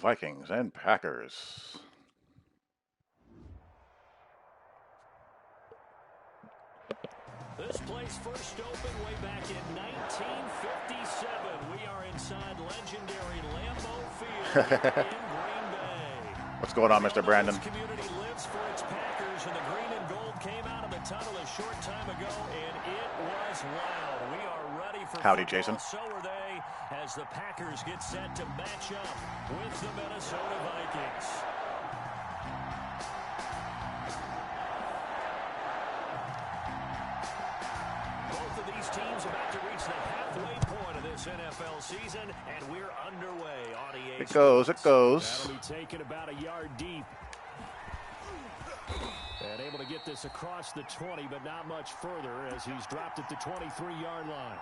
Vikings and Packers. This place first opened way back in 1957. We are inside legendary Lambeau Field in Green Bay. What's going on, Mr. Brandon? This community lives for its Packers, and the green and gold came out of the tunnel a short time ago, and it was loud. We are ready for Howdy, football. Jason. So are they, as the Packers get set to match up with the Minnesota Vikings. Teams about to reach the halfway point of this NFL season, and we're underway on EA. It goes. That'll be taken about a yard deep. And able to get this across the 20, but not much further as he's dropped at the 23-yard line.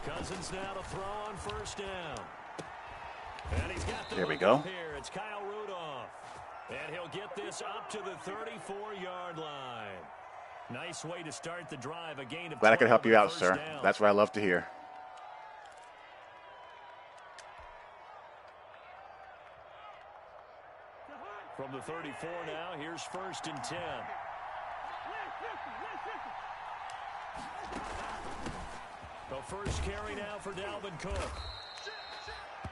Cousins now to throw on first down. And he's got the there we go. Here. It's Kyle Rudolph. And he'll get this up to the 34-yard line. Nice way to start the drive. A gain of Glad I could help you out, sir. Down. That's what I love to hear. From the 34 now, here's first and 10. The first carry now for Dalvin Cook.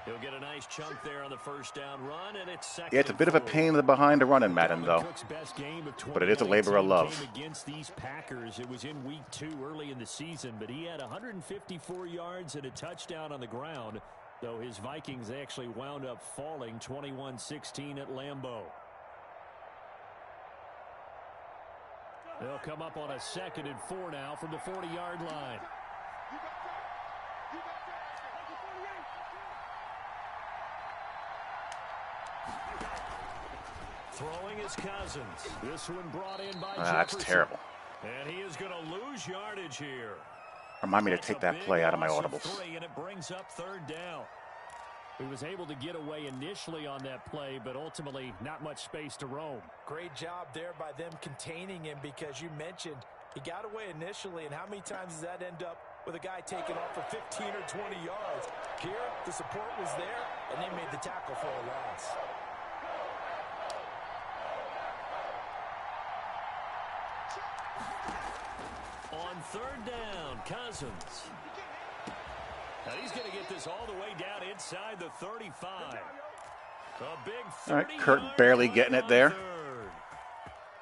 He'll get a nice chunk there on the first down run, and it's second. Yeah, it's a bit of a pain in the behind to run in Madden, though. But it is a labor of love. Against these Packers, it was in week 2 early in the season, but he had 154 yards and a touchdown on the ground, though his Vikings actually wound up falling 21-16 at Lambeau. They'll come up on a 2nd and 4 now from the 40-yard line. Throwing his Cousins. This one brought in by Jefferson. That's terrible. And he is going to lose yardage here. Remind me to take that play out of my audibles. And it brings up 3rd down. He was able to get away initially on that play, but ultimately not much space to roam. Great job there by them containing him, because you mentioned he got away initially, and how many times does that end up with a guy taking off for 15 or 20 yards? Here, the support was there, and they made the tackle for a loss. On 3rd down, Cousins. And he's going to get this all the way down inside the 35. A big 30-yard All right, Kurt barely getting it there.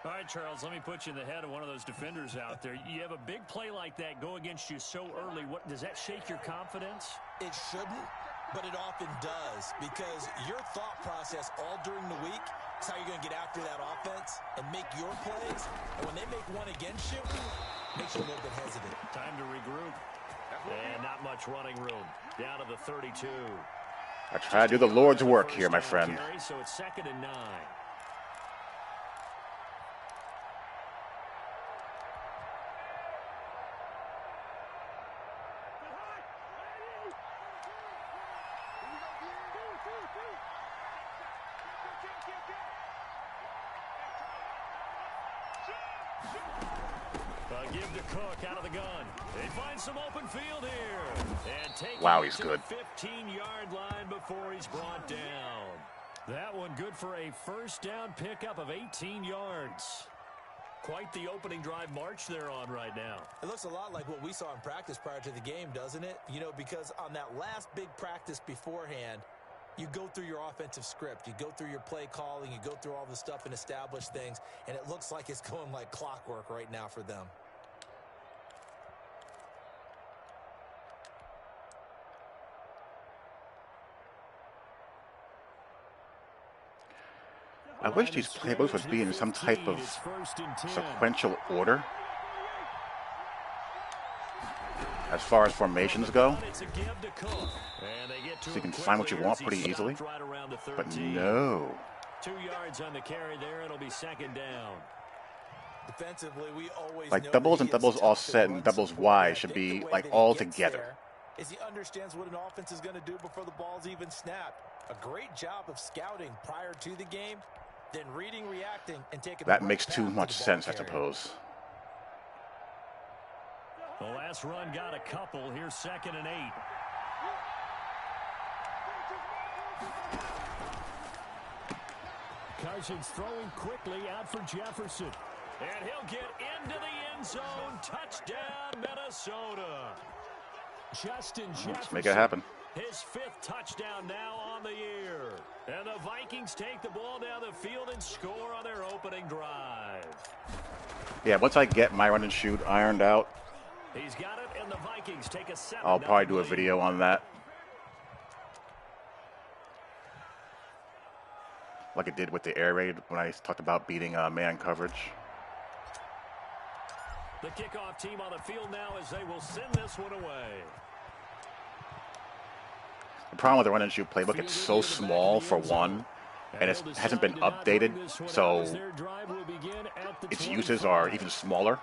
All right, Charles, let me put you in the head of one of those defenders out there. You have a big play like that go against you so early. What does that shake your confidence? It shouldn't, but it often does, because your thought process all during the week is how you're going to get after that offense and make your plays. And when they make one against you, it makes you a little bit hesitant. Time to regroup. And not much running room. Down to the 32. I try to do the Lord's work here, my friend. So it's 2nd and 9. Give to Cook out of the gun. They find some open field here. And wow, he's good. 15-yard line before he's brought down. That one good for a first down pickup of 18 yards. Quite the opening drive march they're on right now. It looks a lot like what we saw in practice prior to the game, doesn't it? You know, because on that last big practice beforehand, you go through your offensive script. You go through your play calling. You go through all the stuff and establish things. And it looks like it's going like clockwork right now for them. I wish these playbooks would be in some type of sequential order. as far as formations go. It's a give to Cook. And they get to So you can him find what you quickly want as he pretty easily. stopped right around the 13. But no. 2 yards on the carry there. It'll be second down. Defensively, we always Like know doubles that and he is doubles tough offset in and run doubles support. Y And I should think the be way like that he all gets together. there is he understands what an offense is going to do before the ball's even snapped. A great job of scouting prior to the game, then reading, reacting, and taking That the makes right too path much to the ball sense, I carrier. suppose. The last run got a couple. Here's 2nd and 8. Carson's throwing quickly out for Jefferson. And he'll get into the end zone. Touchdown, Minnesota. Justin Jefferson. Let's make it happen. His 5th touchdown now on the year. And the Vikings take the ball down the field and score on their opening drive. Yeah, once I get my run and shoot ironed out, He's got it, and the Vikings take a 7-0 I'll probably do a lead. video on that. Like it did with the air raid when I talked about beating man coverage. The kickoff team on the field now as they will send this one away. The problem with the run and shoot playbook, it's so small for one, and it hasn't been updated, so its uses are even smaller.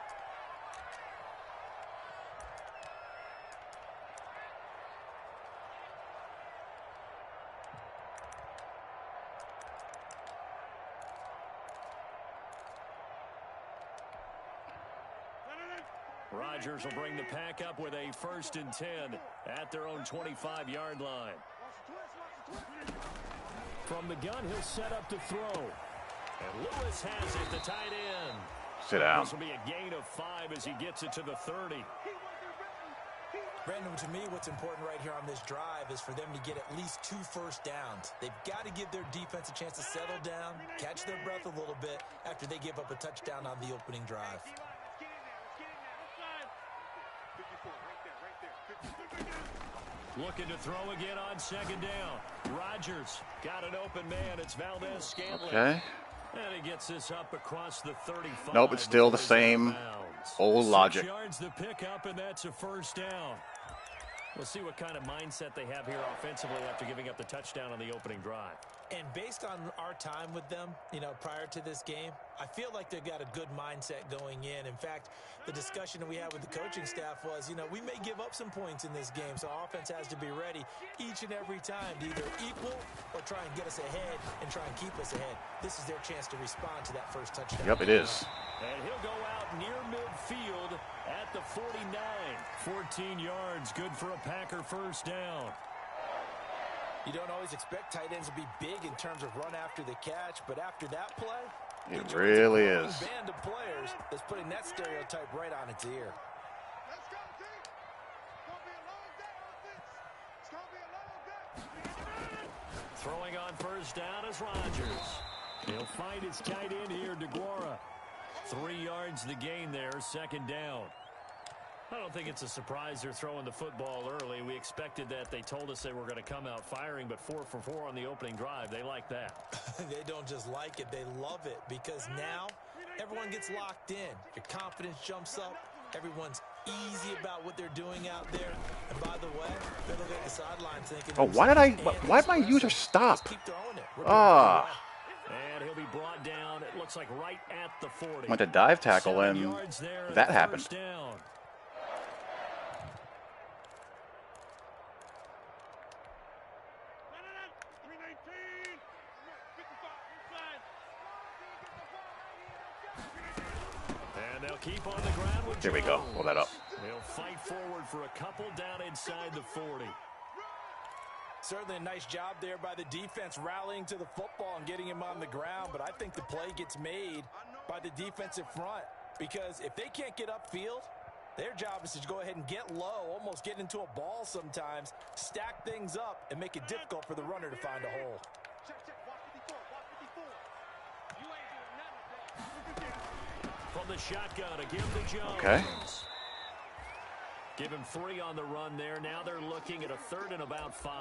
Rodgers will bring the pack up with a 1st and 10 at their own 25-yard line. From the gun, he'll set up to throw. And Lewis has it, the tight end. Sit down. This will be a gain of 5 as he gets it to the 30. Brandon, to me, what's important right here on this drive is for them to get at least 2 first downs. They've got to give their defense a chance to settle down, catch their breath a little bit after they give up a touchdown on the opening drive. Looking to throw again on 2nd down. Rodgers got an open man. It's Valdez-Scantling. Okay. And he gets this up across the 35. Nope, it's still the same old logic. 6 yards the pickup, and that's a 1st down. We'll see what kind of mindset they have here offensively after giving up the touchdown on the opening drive. And based on our time with them, prior to this game, I feel like they've got a good mindset going in. In fact, the discussion that we had with the coaching staff was, we may give up some points in this game, so our offense has to be ready each and every time to either equal or try and get us ahead and try and keep us ahead. This is their chance to respond to that first touchdown. Yep, it is. And he'll go out near midfield at the 49. 14 yards, good for a Packer 1st down. You don't always expect tight ends to be big in terms of run after the catch, but after that play, It really is. band of players that's putting that stereotype right on its ear. Throwing on 1st down is Rodgers. He'll find his tight end here, DeGuara. 3 yards the gain there, 2nd down. I don't think it's a surprise they're throwing the football early. We expected that. They told us they were going to come out firing, but 4 for 4 on the opening drive. They like that. They don't just like it, they love it, because now everyone gets locked in. Your confidence jumps up. Everyone's easy about what they're doing out there. And by the way, they're looking at the sidelines thinking, Oh, why did my user stop? keep throwing it. And he'll be brought down, it looks like right at the 40. Went to dive tackle 7 and yards there, that happened. 1st down. And they'll keep on the ground with There we go. Pull that up. They'll fight forward for a couple down inside the 40. Certainly a nice job there by the defense rallying to the football and getting him on the ground, but I think the play gets made by the defensive front, because if they can't get upfield, their job is to go ahead and get low, almost get into a ball sometimes, stack things up, and make it difficult for the runner to find a hole. From the shotgun, a give to Jones. Okay. Give him 3 on the run there. Now they're looking at a 3rd and about 5.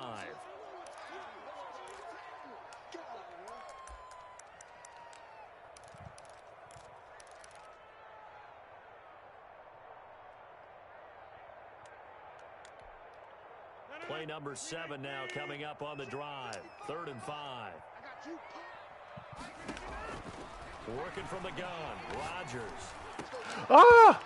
play number 7 now coming up on the drive. 3rd and 5. Working from the gun, Rodgers. Ah!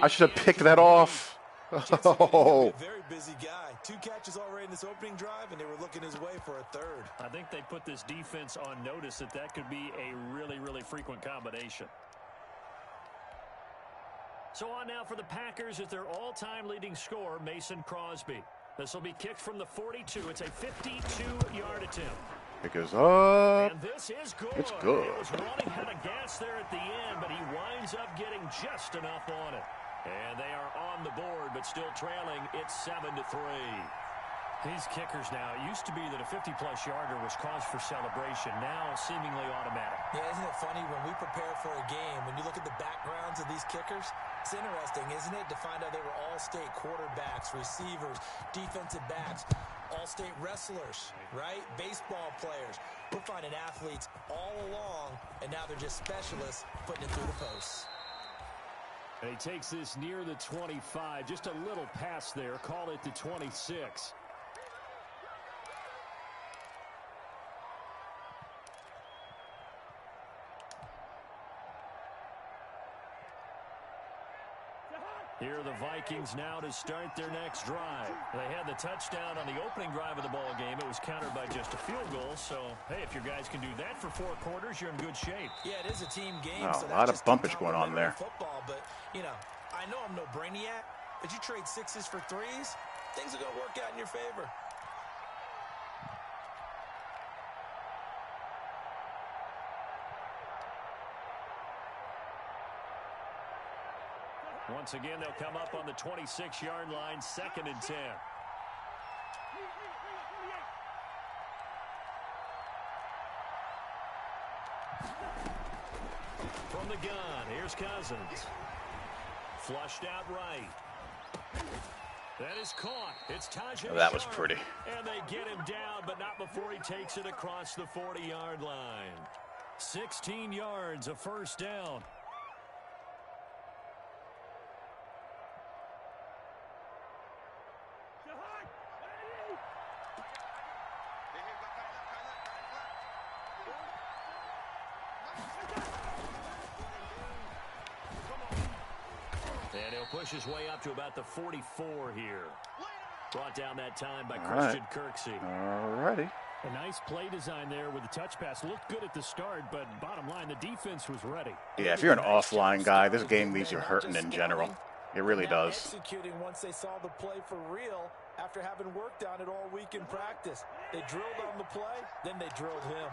I should have picked that off. Oh. Very busy guy. 2 catches already in this opening drive, and they were looking his way for a 3rd. I think they put this defense on notice that could be a really, really frequent combination. So on now for the Packers is their all-time leading scorer, Mason Crosby. This will be kicked from the 42. It's a 52-yard attempt. It goes up. And this is good. It's good. He was running out of gas there at the end, but he winds up getting just enough on it. And they are on the board, but still trailing. It's 7-3. These kickers now, it used to be that a 50-plus yarder was cause for celebration. Now seemingly automatic. Yeah, isn't it funny when we prepare for a game, when you look at the backgrounds of these kickers, it's interesting, isn't it, to find out they were all-state quarterbacks, receivers, defensive backs, all-state wrestlers, right? Baseball players. We're finding athletes all along, and now they're just specialists putting it through the posts. And he takes this near the 25. Just a little pass there. Call it the 26. Here are the Vikings now to start their next drive. They had the touchdown on the opening drive of the ball game. It was countered by just a field goal. So, hey, if your guys can do that for 4 quarters, you're in good shape. Yeah, it is a team game. Oh, so a lot of bumpage going on there. Football, but, you know, I know I'm no brainiac, but you trade 6s for 3s, things are going to work out in your favor. Once again, they'll come up on the 26-yard line, 2nd and 10. From the gun, here's Cousins. Flushed out right. That is caught. It's Tajay. That was pretty. And they get him down, but not before he takes it across the 40-yard line. 16 yards, a first down. And he'll push his way up to about the 44 here. Brought down that time by Christian Kirksey. Alrighty. A nice play design there with the touch pass. Looked good at the start, but bottom line, the defense was ready. Yeah, if you're an offline guy, this game leaves you hurting in general. It really does. Executing once they saw the play for real after having worked on it all week in practice. They drilled on the play, then they drilled him.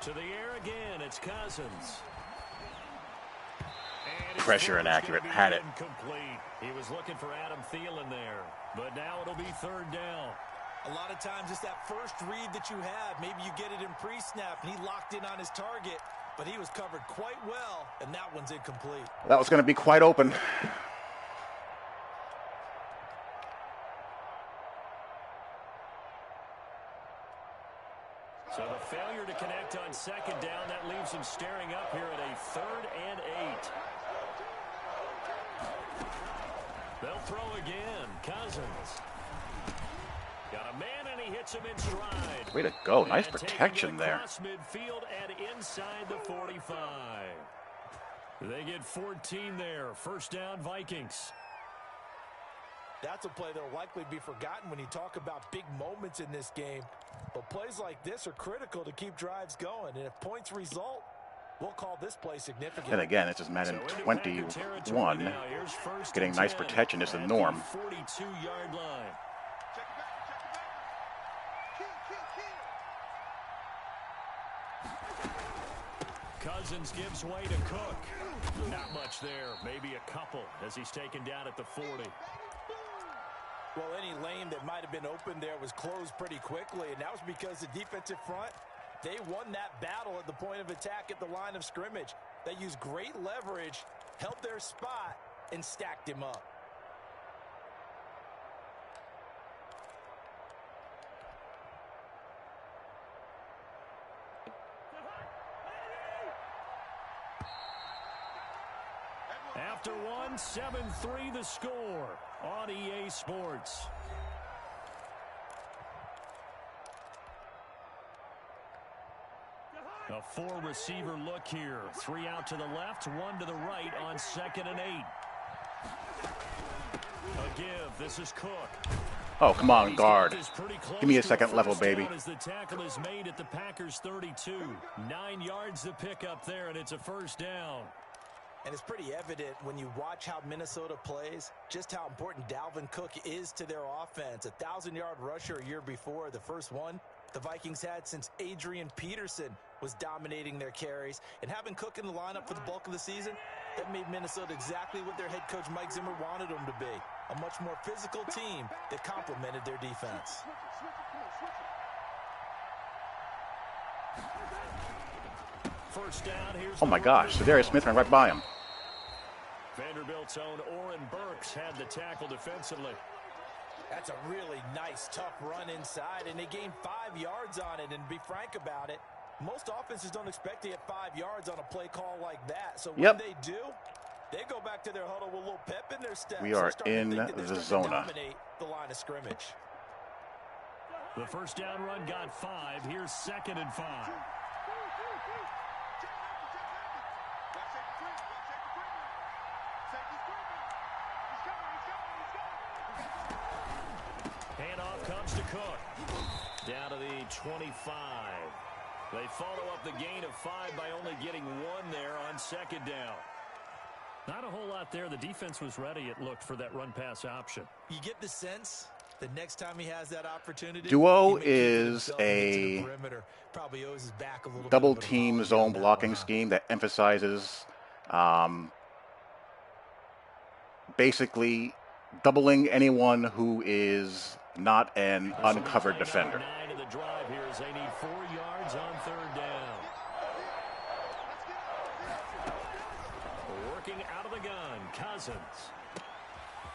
To the air again, it's Cousins. Pressure inaccurate, had it. Complete. He was looking for Adam Thielen there, but now it'll be 3rd down. A lot of times it's that first read that you have. Maybe you get it in pre-snap, and he locked in on his target, but he was covered quite well, and that one's incomplete. That was going to be quite open. So the failure to connect on 2nd down, that leaves him staring up here at a 3rd and 8. They'll throw again. Cousins. Got a man, and he hits him in stride. Way to go. Nice protection there. Across midfield and inside the 45. They get 14 there. 1st down, Vikings. That's a play that will likely be forgotten when you talk about big moments in this game. But plays like this are critical to keep drives going. And if points result, we'll call this play significant. And again, this is Madden 21. Getting nice protection is the norm. 42-yard line. Cousins gives way to Cook. Not much there. Maybe a couple as he's taken down at the 40. Well, any lane that might have been open there was closed pretty quickly, and that was because the defensive front, they won that battle at the point of attack at the line of scrimmage. They used great leverage, held their spot, and stacked him up. after one. 7-3 the score on EA Sports. A four-receiver look here. 3 out to the left, 1 to the right on 2nd and 8. A give. This is Cook. Oh, come on, guard. Give me a second level, baby. As the tackle is made at the Packers 32. 9 yards to pick up there, and it's a first down. And it's pretty evident when you watch how Minnesota plays, just how important Dalvin Cook is to their offense. 1,000-yard rusher a year before, the first one the Vikings had since Adrian Peterson was dominating their carries. And having Cook in the lineup for the bulk of the season, that made Minnesota exactly what their head coach Mike Zimmer wanted them to be. A much more physical team that complemented their defense. First down, here's oh my gosh, Darius Smith ran right by him. Vanderbilt's own Oren Burks had the tackle defensively. That's a really nice, tough run inside, and they gained 5 yards on it. And to be frank about it, most offenses don't expect to get 5 yards on a play call like that. So when they do, they go back to their huddle with a little pep in their step. We are in the zona. Dominate the line of scrimmage. The first down run got 5. Here's 2nd and 5. Handoff comes to Cook. Down to the 25. They follow up the gain of 5 by only getting 1 there on 2nd down. Not a whole lot there. The defense was ready, it looked, for that run-pass option. You get the sense the next time he has that opportunity. Duo is a double-team zone blocking scheme that emphasizes basically doubling anyone who is not an uncovered defender. 9 of the drive here as they need 4 yards on 3rd down. Working out of the gun, Cousins.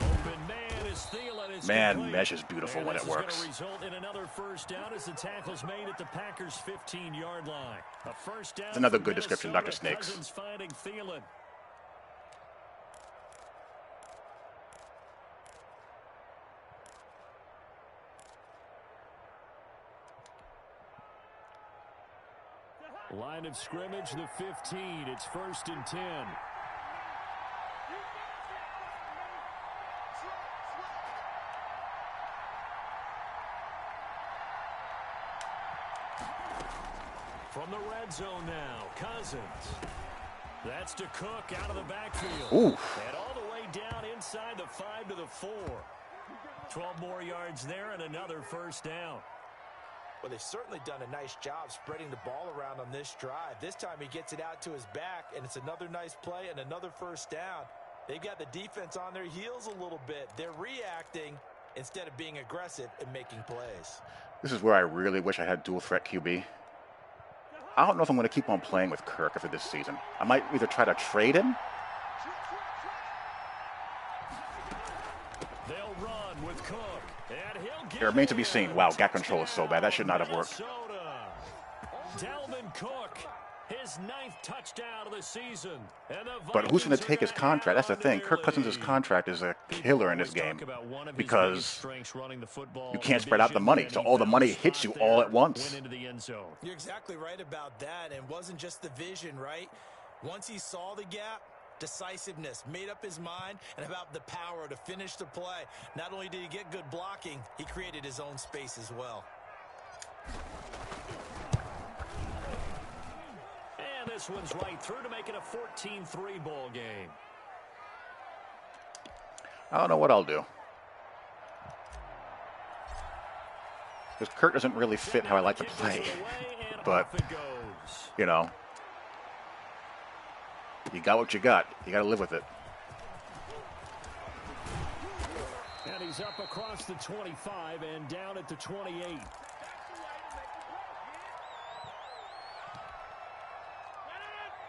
Open man is Thielen. Man, mesh is beautiful when it works. This is going to result in another first down as the tackle's made at the Packers' 15-yard line. A first down. That's another good description, Dr. Snakes. Cousins finding Thielen. Line of scrimmage, the 15. It's 1st and 10. From the red zone now, Cousins. That's to Cook out of the backfield. Oof. And all the way down inside the 5 to the 4. 12 more yards there and another first down. Well, they've certainly done a nice job spreading the ball around on this drive. This time he gets it out to his back, and it's another nice play and another first down. They've got the defense on their heels a little bit. They're reacting instead of being aggressive and making plays. This is where I really wish I had dual threat QB. I don't know if I'm going to keep on playing with Kirk after this season. I might either try to trade him. They'll run with Cook. And he'll It remains to be seen. Wow, gap control is so bad. That should not have worked. Dalvin Cook, his 9th touchdown of the season. But who's going to take his contract? That's the thing. Kirk Cousins' contract is a killer in this game because you can't spread out the money. So all the money hits you all at once. You're exactly right about that. And it wasn't just the vision, right? Once he saw the gap, decisiveness, made up his mind, and about the power to finish the play. Not only did he get good blocking, he created his own space as well. And this one's right through to make it a 14-3 ball game. I don't know what I'll do. Because Kirk doesn't really fit how I like to play. But, you know, you got what you got. You got to live with it. And he's up across the 25 and down at the 28.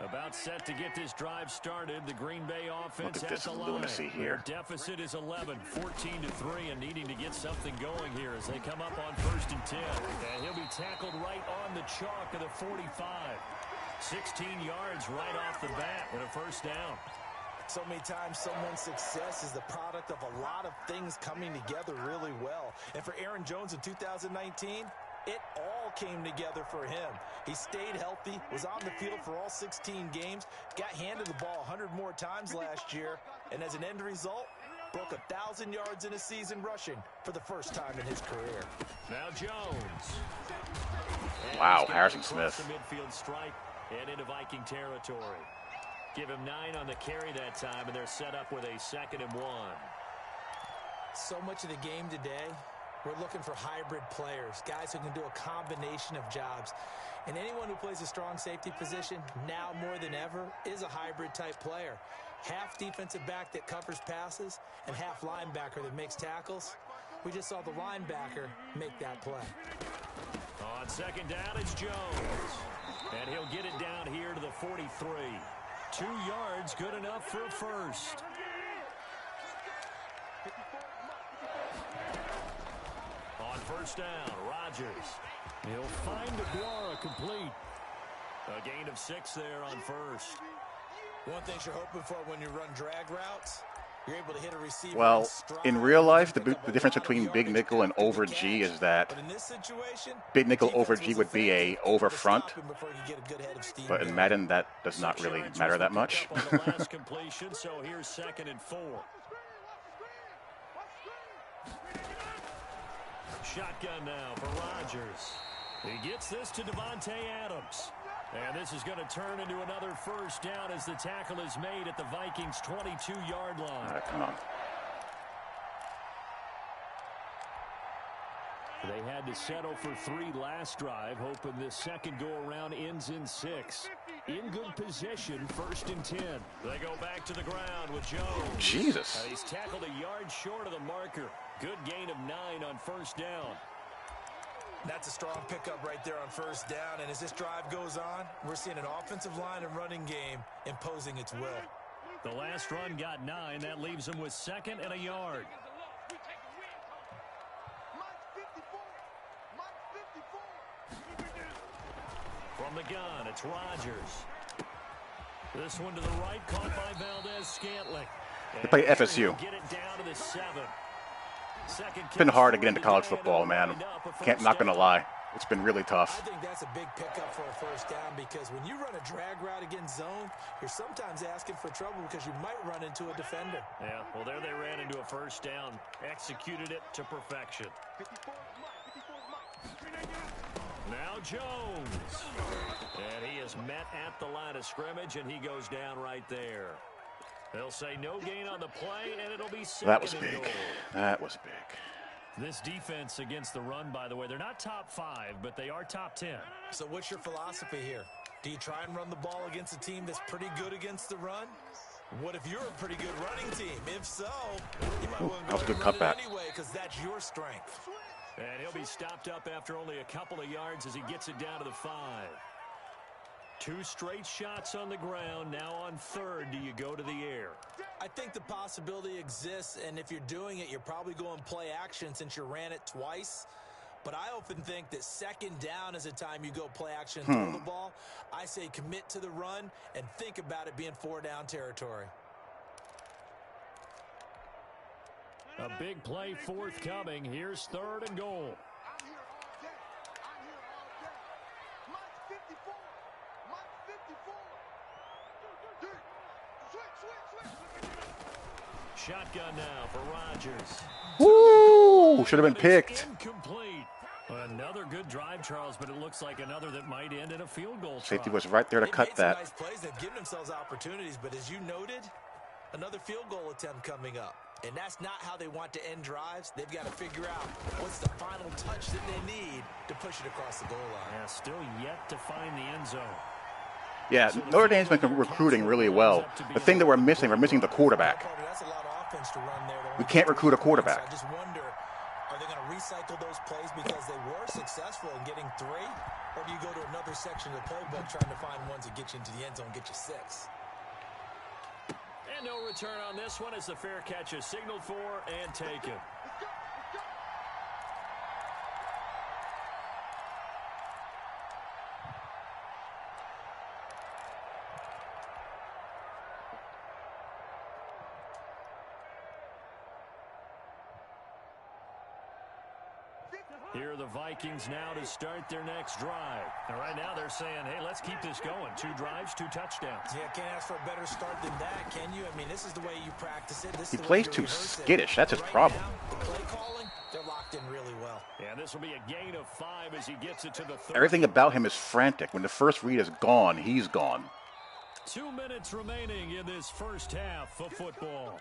About set to get this drive started. The Green Bay offense Look at has this the line. lunacy here. Their deficit is 11, 14-3, and needing to get something going here as they come up on 1st and 10. And he'll be tackled right on the chalk of the 45. 16 yards right off the bat and a first down. So many times someone's success is the product of a lot of things coming together really well. And for Aaron Jones in 2019, it all came together for him. He stayed healthy, was on the field for all 16 games, got handed the ball 100 more times last year, and as an end result, broke 1,000 yards in a season rushing for the first time in his career. Now Jones. Wow, Harrison Smith. The midfield stripe and into Viking territory. Give him 9 on the carry that time, and they're set up with a 2nd and 1. So much of the game today, we're looking for hybrid players, guys who can do a combination of jobs. And anyone who plays a strong safety position, now more than ever, is a hybrid type player. Half defensive back that covers passes and half linebacker that makes tackles. We just saw the linebacker make that play. On 2nd down, it's Jones. And he'll get it down here to the 43. 2 yards, good enough for a first. On 1st down, Rodgers. He'll find Aguara complete. A gain of 6 there on 1st. One thing you're hoping for when you run drag routes, you're able to hit a receiver. Well, in real life, the difference between big nickel and over G is that big nickel over G would be a over front, but in Madden that does not really matter that much. Last completion, so here's 2nd and 4. Shotgun now for Rodgers. He gets this to Devontae Adams. And this is going to turn into another 1st down as the tackle is made at the Vikings' 22-yard line. All right, come on. They had to settle for 3 last drive, hoping this second go-around ends in 6. In good position, 1st and 10. They go back to the ground with Jones. Jesus. He's tackled a yard short of the marker. Good gain of 9 on 1st down. That's a strong pickup right there on 1st down. And as this drive goes on, we're seeing an offensive line and running game imposing its will. The last run got 9. That leaves him with 2nd and a yard. From the gun, it's Rodgers. This one to the right, caught by Valdez-Scantling. They play FSU. Get it down to the 7. It's been hard to get into college football, man. Not gonna lie. It's been really tough. I think that's a big pickup for a 1st down because when you run a drag route against zone, you're sometimes asking for trouble because you might run into a defender. Yeah, well, there they ran into a 1st down. Executed it to perfection. Now Jones. And he is met at the line of scrimmage, and he goes down right there. They'll say no gain on the play, and it'll be 2nd That was and big. goal. That was big. This defense against the run, by the way, they're not top 5, but they are top 10. So what's your philosophy here? Do you try and run the ball against a team that's pretty good against the run? What if you're a pretty good running team? If so, you might want to go and run it anyway because that's your strength. And he'll be stopped up after only a couple of yards as he gets it down to the 5. 2 straight shots on the ground. Now on 3rd, do you go to the air? I think the possibility exists, and if you're doing it, you're probably going play action since you ran it twice. But I often think that 2nd down is a time you go play action and throw the ball. I say commit to the run and think about it being 4-down territory. A big play forthcoming. Here's 3rd and goal. Shotgun now for Rodgers. Woo! Should have been picked. Incomplete. Another good drive, Charles, but it looks like another that might end in a field goal. Safety was right there to cut that. Nice plays. They've given themselves opportunities, but as you noted, another field goal attempt coming up. And that's not how they want to end drives. They've got to figure out what's the final touch that they need to push it across the goal line. Yeah, still yet to find the end zone. Yeah, Notre Dame's been recruiting really well. The thing that we're missing the quarterback. That's a lot of offense to run there. We can't recruit a quarterback. I just wonder, are they going to recycle those plays because they were successful in getting 3? Or do you go to another section of the playbook trying to find ones that get you into the end zone, get you 6? And no return on this one as the fair catch is signaled for and taken. Here are the Vikings now to start their next drive. And right now they're saying, hey, let's keep this going. 2 drives, 2 touchdowns. Yeah, can't ask for a better start than that, can you? I mean, this is the way you practice it. This He is the plays way you too rehearse skittish. That's his right problem. Now, the play calling, they're locked in really well. And this will be a gain of 5 as he gets it to the 30. Everything about him is frantic. When the first read is gone, he's gone. 2 minutes remaining in this first half of football.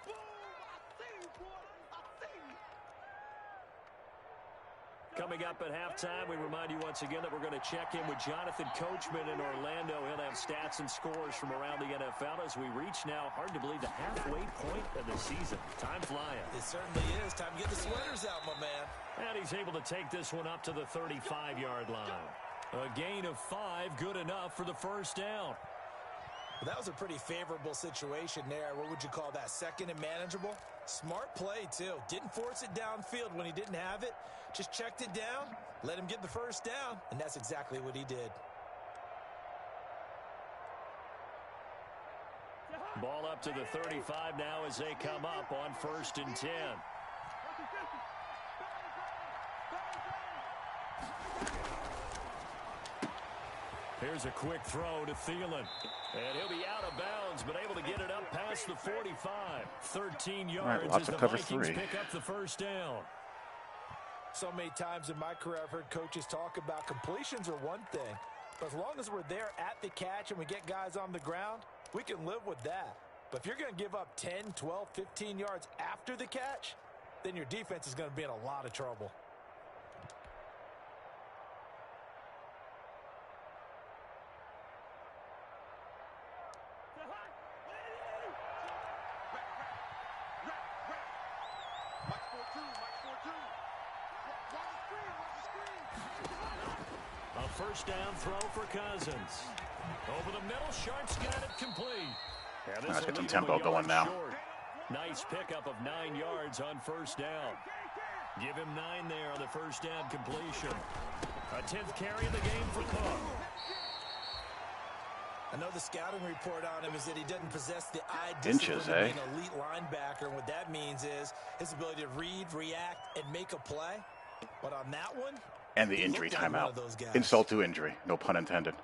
Coming up at halftime, we remind you once again that we're going to check in with Jonathan Coachman in Orlando. He'll have stats and scores from around the NFL as we reach now, hard to believe, the halfway point of the season. Time flying. It certainly is. Time to get the sweaters out, my man. And he's able to take this one up to the 35-yard line. A gain of 5, good enough for the first down. Well, that was a pretty favorable situation there. What would you call that? Second and manageable? Smart play, too. Didn't force it downfield when he didn't have it. Just checked it down, let him get the first down, and that's exactly what he did. Ball up to the 35 now as they come up on 1st and 10. Here's a quick throw to Thielen. And he'll be out of bounds, but able to get it up past the 45. 13 yards lots as of the cover Vikings 3. pick up the first down. So many times in my career I've heard coaches talk about completions are one thing. But as long as we're there at the catch and we get guys on the ground, we can live with that. But if you're going to give up 10, 12, 15 yards after the catch, then your defense is going to be in a lot of trouble. First down throw for Cousins. Over the middle, Sharp's got it complete. Let's get some tempo going now. Short. Nice pickup of 9 yards on first down. Give him 9 there on the first down completion. A 10th carry of the game for Cook. I know the scouting report on him is that he doesn't possess the eye Inches, discipline eh? of being an elite linebacker. And what that means is his ability to read, react, and make a play. But on that one, and the injury timeout. Insult to injury, no pun intended.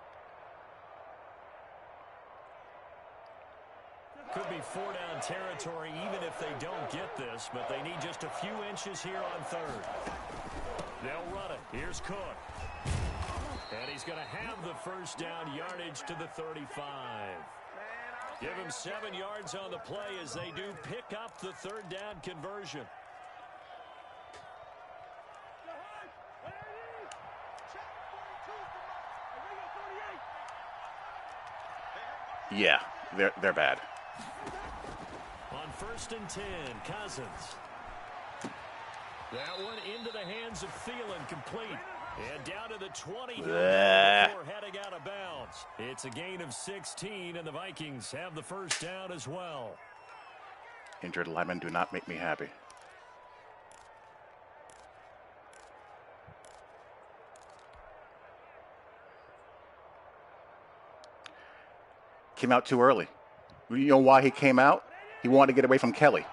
Could be 4-down territory even if they don't get this, but they need just a few inches here on 3rd. They'll run it. Here's Cook. And he's going to have the first down yardage to the 35. Give him 7 yards on the play as they do pick up the 3rd down conversion. Yeah, they're bad. On 1st and 10, Cousins. That one into the hands of Thielen, complete. And down to the 20 before heading out of bounds. It's a gain of 16, and the Vikings have the first down as well. Injured linemen do not make me happy. Came out too early. You know why he came out? He wanted to get away from Kelly.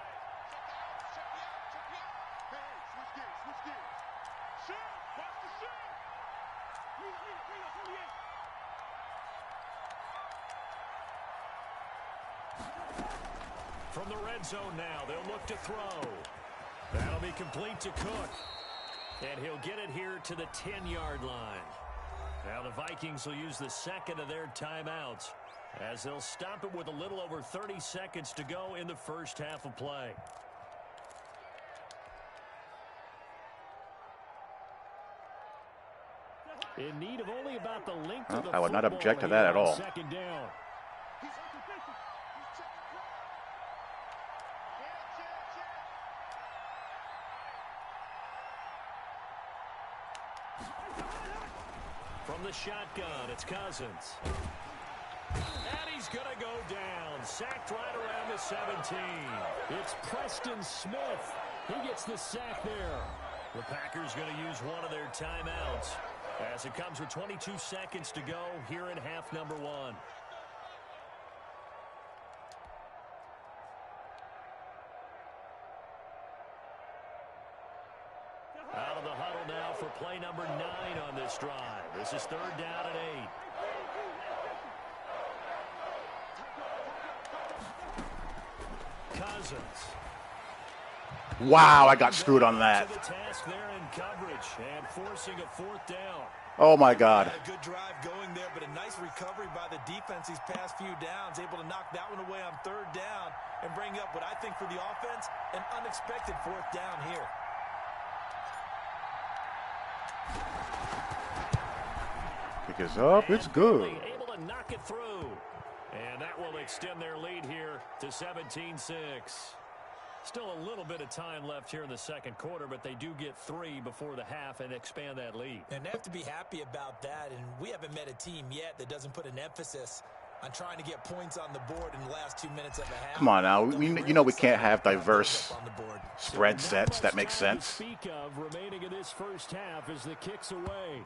From the red zone now, they'll look to throw. That'll be complete to Cook. And he'll get it here to the 10-yard line. Now the Vikings will use the second of their timeouts, as they'll stop it with a little over 30 seconds to go in the first half of play. In need of only about the length of the I would not object to that at all. Second down. From the shotgun, it's Cousins. And he's going to go down. Sacked right around the 17. It's Preston Smith. He gets the sack there. The Packers going to use one of their timeouts, as it comes with 22 seconds to go here in half number 1. Out of the huddle now for play number 9 on this drive. This is 3rd down and 8. Cousins. Wow, I got screwed on that. To the task there in coverage and forcing a 4th down. Oh my God. A good drive going there, but a nice recovery by the defense these past few downs, able to knock that one away on 3rd down and bring up what I think for the offense, an unexpected 4th down here. Pick is up, it's good. Able to knock it through. And that will extend their lead here to 17-6. Still a little bit of time left here in the 2nd quarter, but they do get 3 before the half and expand that lead. And they have to be happy about that, and we haven't met a team yet that doesn't put an emphasis on trying to get points on the board in the last 2 minutes of a half. Come on now, you know we can't have diverse spread sets that make sense. Speak of remaining in this first half as the kick's away.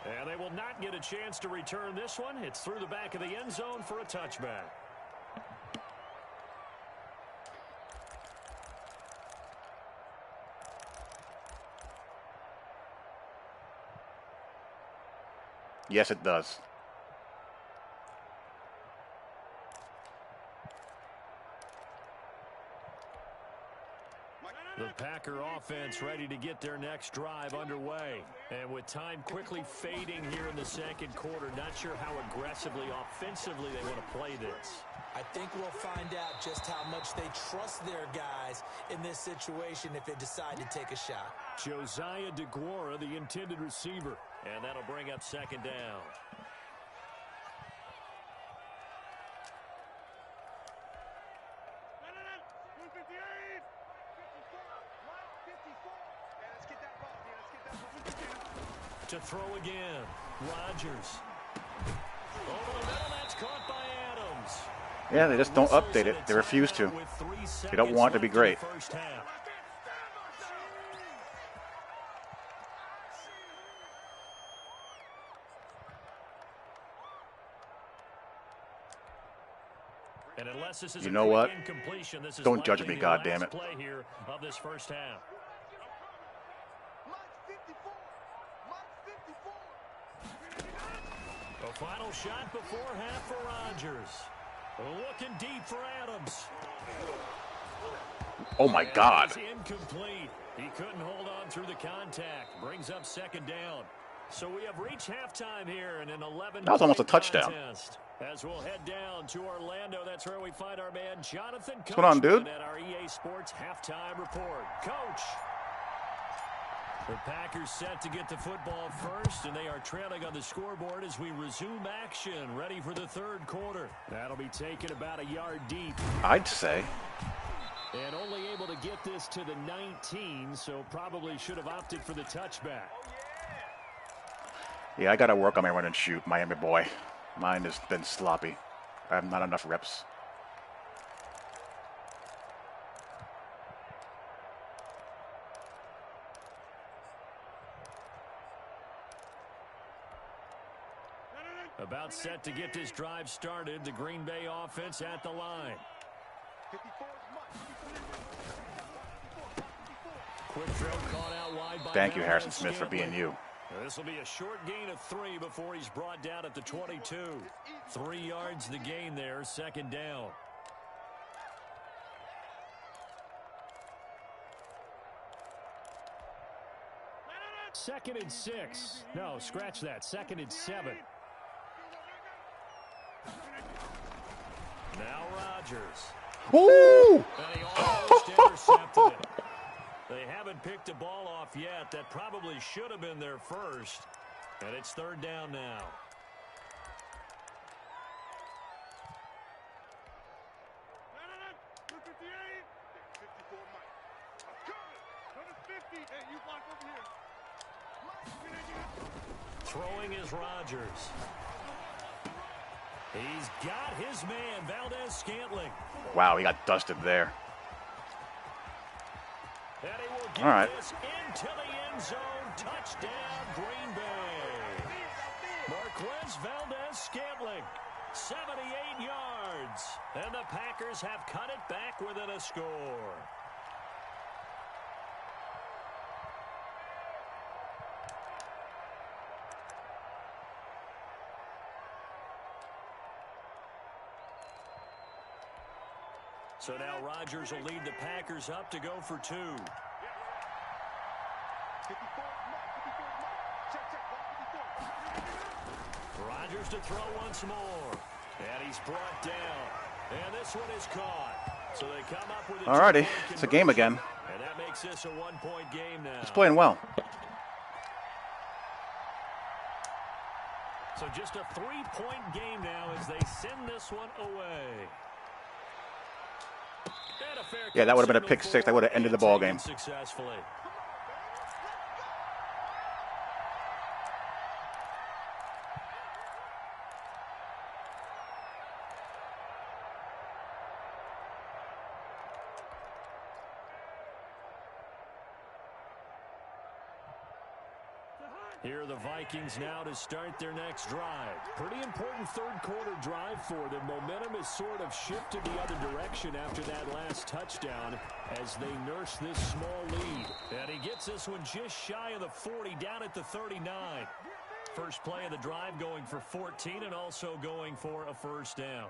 And they will not get a chance to return this one. It's through the back of the end zone for a touchback. Yes, it does. The Packer offense ready to get their next drive underway. And with time quickly fading here in the 2nd quarter, not sure how aggressively, offensively they want to play this. I think we'll find out just how much they trust their guys in this situation if they decide to take a shot. Josiah DeGuara, the intended receiver. And that'll bring up 2nd down. To throw again. Rodgers. Over the middle, that's caught by Adams. Yeah, they just don't update it. They refuse to. They don't want it to be great. And unless this is you know what? This is don't judge me, goddammit. Play here of this first half. A final shot before half for Rodgers. Looking deep for Adams. Oh my God. Incomplete. He couldn't hold on through the contact. Brings up 2nd down. So we have reached halftime here in an 11. That was almost a touchdown. Contest. As we'll head down to Orlando, that's where we find our man Jonathan What's going on, dude? At our EA Sports halftime report. Coach. The Packers set to get the football first, and they are trailing on the scoreboard as we resume action, ready for the 3rd quarter. That'll be taken about a yard deep. I'd say. And only able to get this to the 19, so probably should have opted for the touchback. Yeah, I got to work on my run and shoot, Miami boy. Mine has been sloppy. I have not enough reps. About set to get this drive started. The Green Bay offense at the line. Quick throw caught out wide by Thank you, Harrison Smith, for being you. This will be a short gain of 3 before he's brought down at the 22. 3 yards the gain there, 2nd down. Second and 6. No, scratch that. 2nd and 7. Now Rodgers. Ooh! And he almost intercepted it. They haven't picked a ball off yet. That probably should have been their first. And it's 3rd down now. Throwing is Rodgers. He's got his man, Valdez-Scantling. Wow, he got dusted there. And he will get all right. This into the end zone. Touchdown, Green Bay. Marquez Valdez-Scantling, 78 yards. And the Packers have cut it back within a score. So now Rodgers will lead the Packers up to go for 2. Rodgers to throw once more. And he's brought down. And this one is caught. So they come up with a Alrighty, it's a game again. And that makes this a 1-point game now. He's playing well. So just a 3-point game now as they send this one away. Yeah, that would have been a pick six. That would have ended the ball game. Successfully. Here are the Vikings now to start their next drive. Pretty important third-quarter drive for them. Momentum has sort of shifted the other direction after that last touchdown as they nurse this small lead. And he gets this one just shy of the 40, down at the 39. First play of the drive going for 14 and also going for a first down.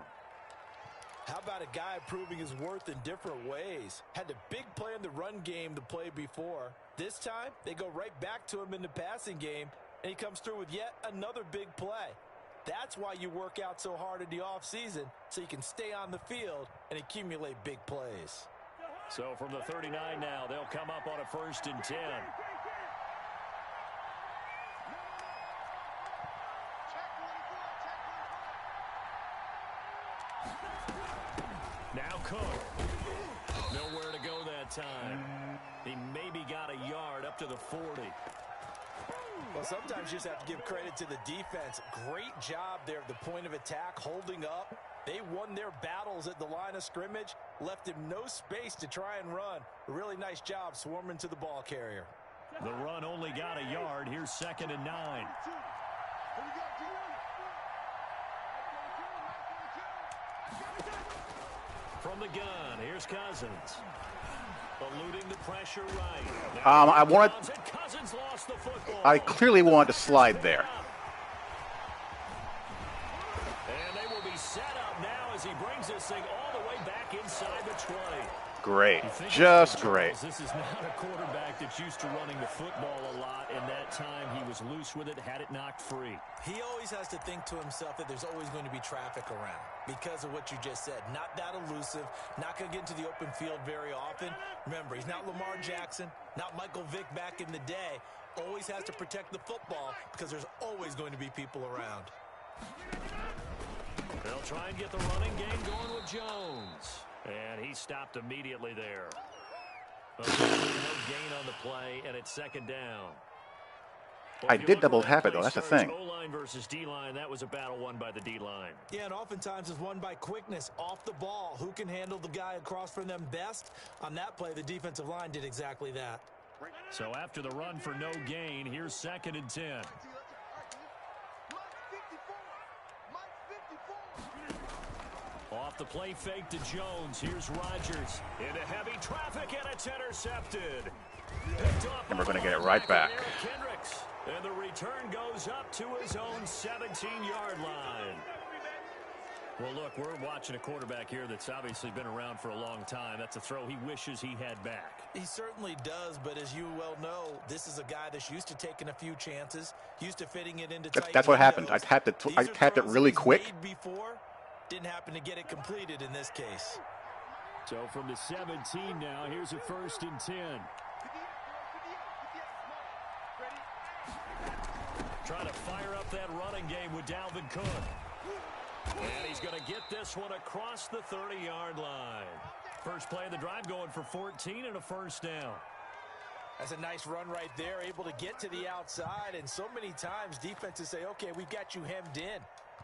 How about a guy proving his worth in different ways? Had a big play in the run game to play before. This time, they go right back to him in the passing game, and he comes through with yet another big play. That's why you work out so hard in the offseason, so you can stay on the field and accumulate big plays. So from the 39 now, they'll come up on a 1st and 10. Now Cook. Nowhere to go that time. He maybe got a yard up to the 40. Well, sometimes you just have to give credit to the defense. Great job there at the point of attack, holding up. They won their battles at the line of scrimmage, left him no space to try and run. A really nice job swarming to the ball carrier. The run only got a yard. Here's 2nd and 9. From the gun, here's Cousins. Eluding the pressure right. I clearly wanted to slide there. And they will be set up now as he brings this thing all the way back inside the 20. Great. Just great. This is not a quarterback that's used to running the football a lot, and that time he was loose with it, had it knocked free. He always has to think to himself that there's always going to be traffic around because of what you just said. Not that elusive, not going to get into the open field very often. Remember, he's not Lamar Jackson, not Michael Vick back in the day. Always has to protect the football because there's always going to be people around. They'll try and get the running game going with Jones. And he stopped immediately there. No gain on the play, and it's 2nd down. Well, I did double tap it, though. That's the thing. O-line versus D-line, that was a battle won by the D-line. Yeah, and oftentimes it's won by quickness off the ball. Who can handle the guy across from them best? On that play, the defensive line did exactly that. So after the run for no gain, here's 2nd and 10. Off the play fake to Jones. Here's Rodgers. Into heavy traffic, and it's intercepted. And we're going to get it right back. And the return goes up to his own 17-yard line. Well, look, we're watching a quarterback here that's obviously been around for a long time. That's a throw he wishes he had back. He certainly does, but as you well know, this is a guy that's used to taking a few chances, used to fitting it into tight That's what happened. windows. I tapped it really quick. Before, didn't happen to get it completed in this case. So from the 17 now, here's a 1st and 10. Trying to fire up that running game with Dalvin Cook. And he's going to get this one across the 30-yard line. First play of the drive going for 14 and a first down. That's a nice run right there, able to get to the outside. And so many times defenses say, okay, we've got you hemmed in.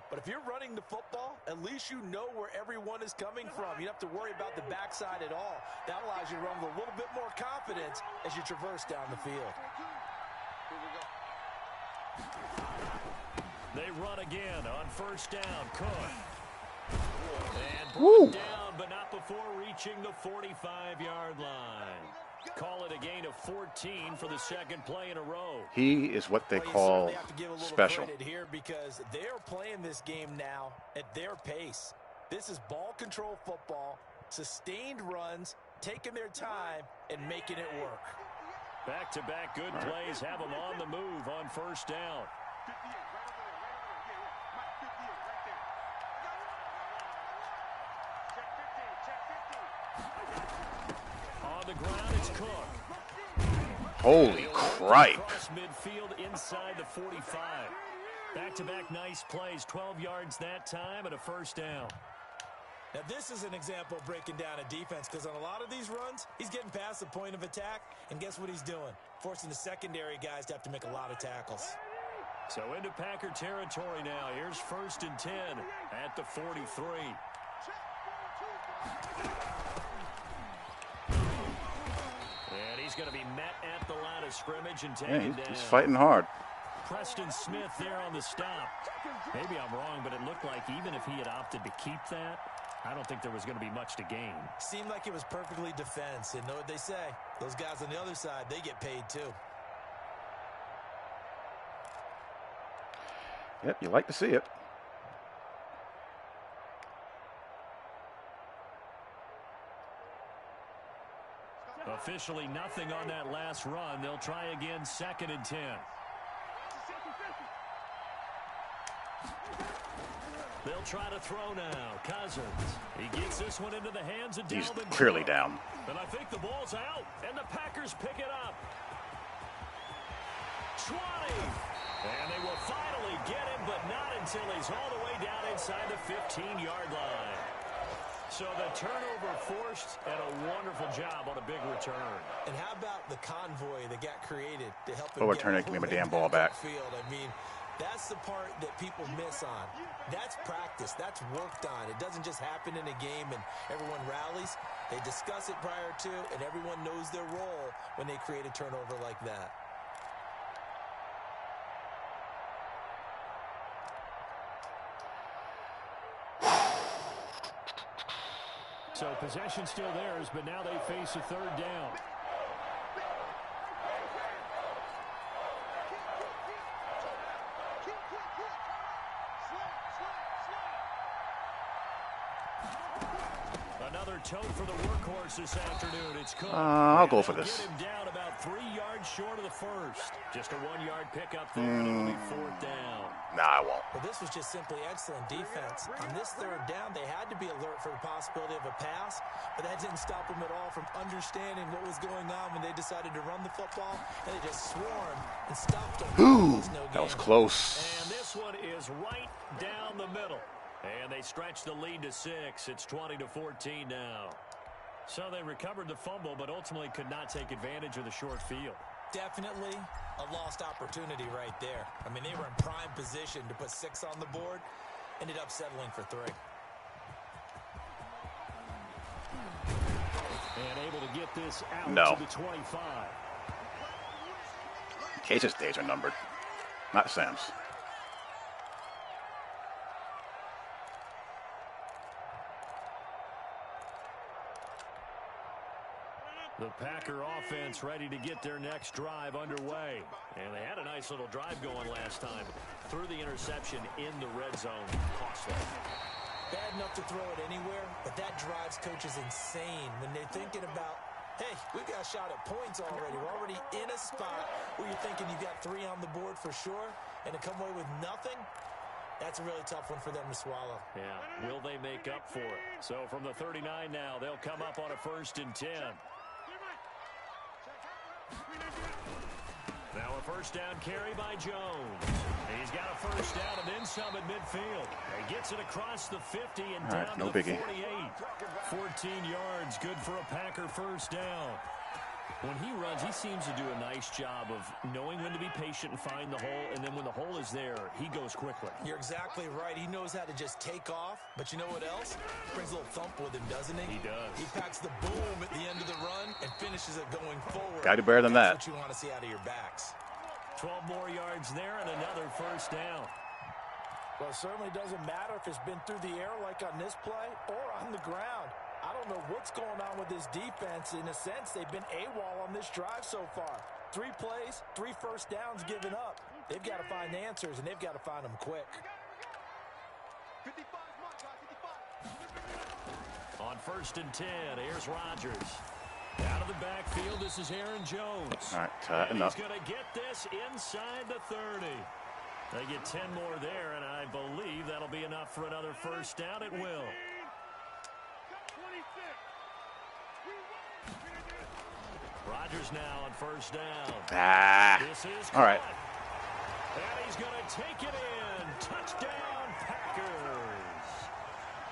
But if you're running the football, at least you know where everyone is coming from. You don't have to worry about the backside at all. That allows you to run with a little bit more confidence as you traverse down the field. They run again on first down. Cook. And brought down, but not before reaching the 45-yard line. Call it a gain of 14 for the 2nd play in a row. He is what they call special. Here because they're playing this game now at their pace. This is ball control football. Sustained runs, taking their time, and making it work. Back-to-back good plays have them on the move on first down. On the ground, it's Cook. Holy cripe. Across midfield inside the 45. Back-to-back nice plays, 12 yards that time and a first down. Now, this is an example of breaking down a defense, because on a lot of these runs, he's getting past the point of attack, and guess what he's doing? Forcing the secondary guys to have to make a lot of tackles. So into Packer territory now. Here's 1st and 10 at the 43. And he's going to be met at the line of scrimmage and taken down. He's fighting hard. Preston Smith there on the stop. Maybe I'm wrong, but it looked like even if he had opted to keep that, I don't think there was going to be much to gain. Seemed like it was perfectly defense. And know what they say? Those guys on the other side, they get paid too. Yep, you like to see it. Officially nothing on that last run. They'll try again, 2nd and 10. They'll try to throw now. Cousins. He gets this one into the hands of He's Dalvin clearly Cook. down. And I think the ball's out, and the Packers pick it up. 20. And they will finally get him, but not until he's all the way down inside the 15-yard line. So the turnover forced, and a wonderful job on a big return. And how about the convoy that got created to help him Overturn it, give me my damn ball back. Field. I mean, that's the part that people miss on. That's practice. That's worked on. It doesn't just happen in a game and everyone rallies. They discuss it prior to, and everyone knows their role when they create a turnover like that. So possession still theirs, but now they face a 3rd down. Another tote for the workhorse this afternoon. It's Cook. I'll go for this. Get him down about 3 yards short of the first. Just a 1-yard pickup there, and it'll be 4th down. Nah, I won't. Well, this was just simply excellent defense. On this 3rd down, they had to be alert for the possibility of a pass, but that didn't stop them at all from understanding what was going on when they decided to run the football, and they just swarmed and stopped them. Ooh, that was close. And this one is right down the middle. And they stretch the lead to 6. It's 20-14 now. So they recovered the fumble, but ultimately could not take advantage of the short field. Definitely a lost opportunity right there. I mean, they were in prime position to put 6 on the board. Ended up settling for 3. And able to get this out to the 25. Case's days are numbered. Not Sam's. The Packer offense ready to get their next drive underway. And they had a nice little drive going last time. Threw the interception in the red zone. Costly. Bad enough to throw it anywhere, but that drives coaches insane when they're thinking about, hey, we've got a shot at points already. We're already in a spot where you're thinking you've got 3 on the board for sure, and to come away with nothing, that's a really tough one for them to swallow. Yeah, will they make up for it? So from the 39 now, they'll come up on a 1st and 10. Now a 1st down carry by Jones. He's got a 1st down and then some at midfield. He gets it across the 50 and down to the 48. 14 yards, good for a Packer 1st down. When he runs, he seems to do a nice job of knowing when to be patient and find the hole, and then when the hole is there, he goes quickly. You're exactly right. He knows how to just take off, but you know what else? Brings a little thump with him, doesn't he? He does. He packs the boom at the end of the run and finishes it going forward. Got to do better than that. That's what you want to see out of your backs. 12 more yards there and another 1st down. Well, it certainly doesn't matter if it's been through the air like on this play or on the ground. I don't know what's going on with this defense. In a sense, they've been AWOL on this drive so far. 3 plays, 3 1st downs given up. They've got to find answers, and they've got to find them quick. On 1st and 10, here's Rodgers. Out of the backfield, this is Aaron Jones. All right, and he's going to get this inside the 30. They get 10 more there, and I believe that'll be enough for another first down. It will. Rodgers now on 1st down. This is all right. And he's going to take it in. Touchdown, Packers.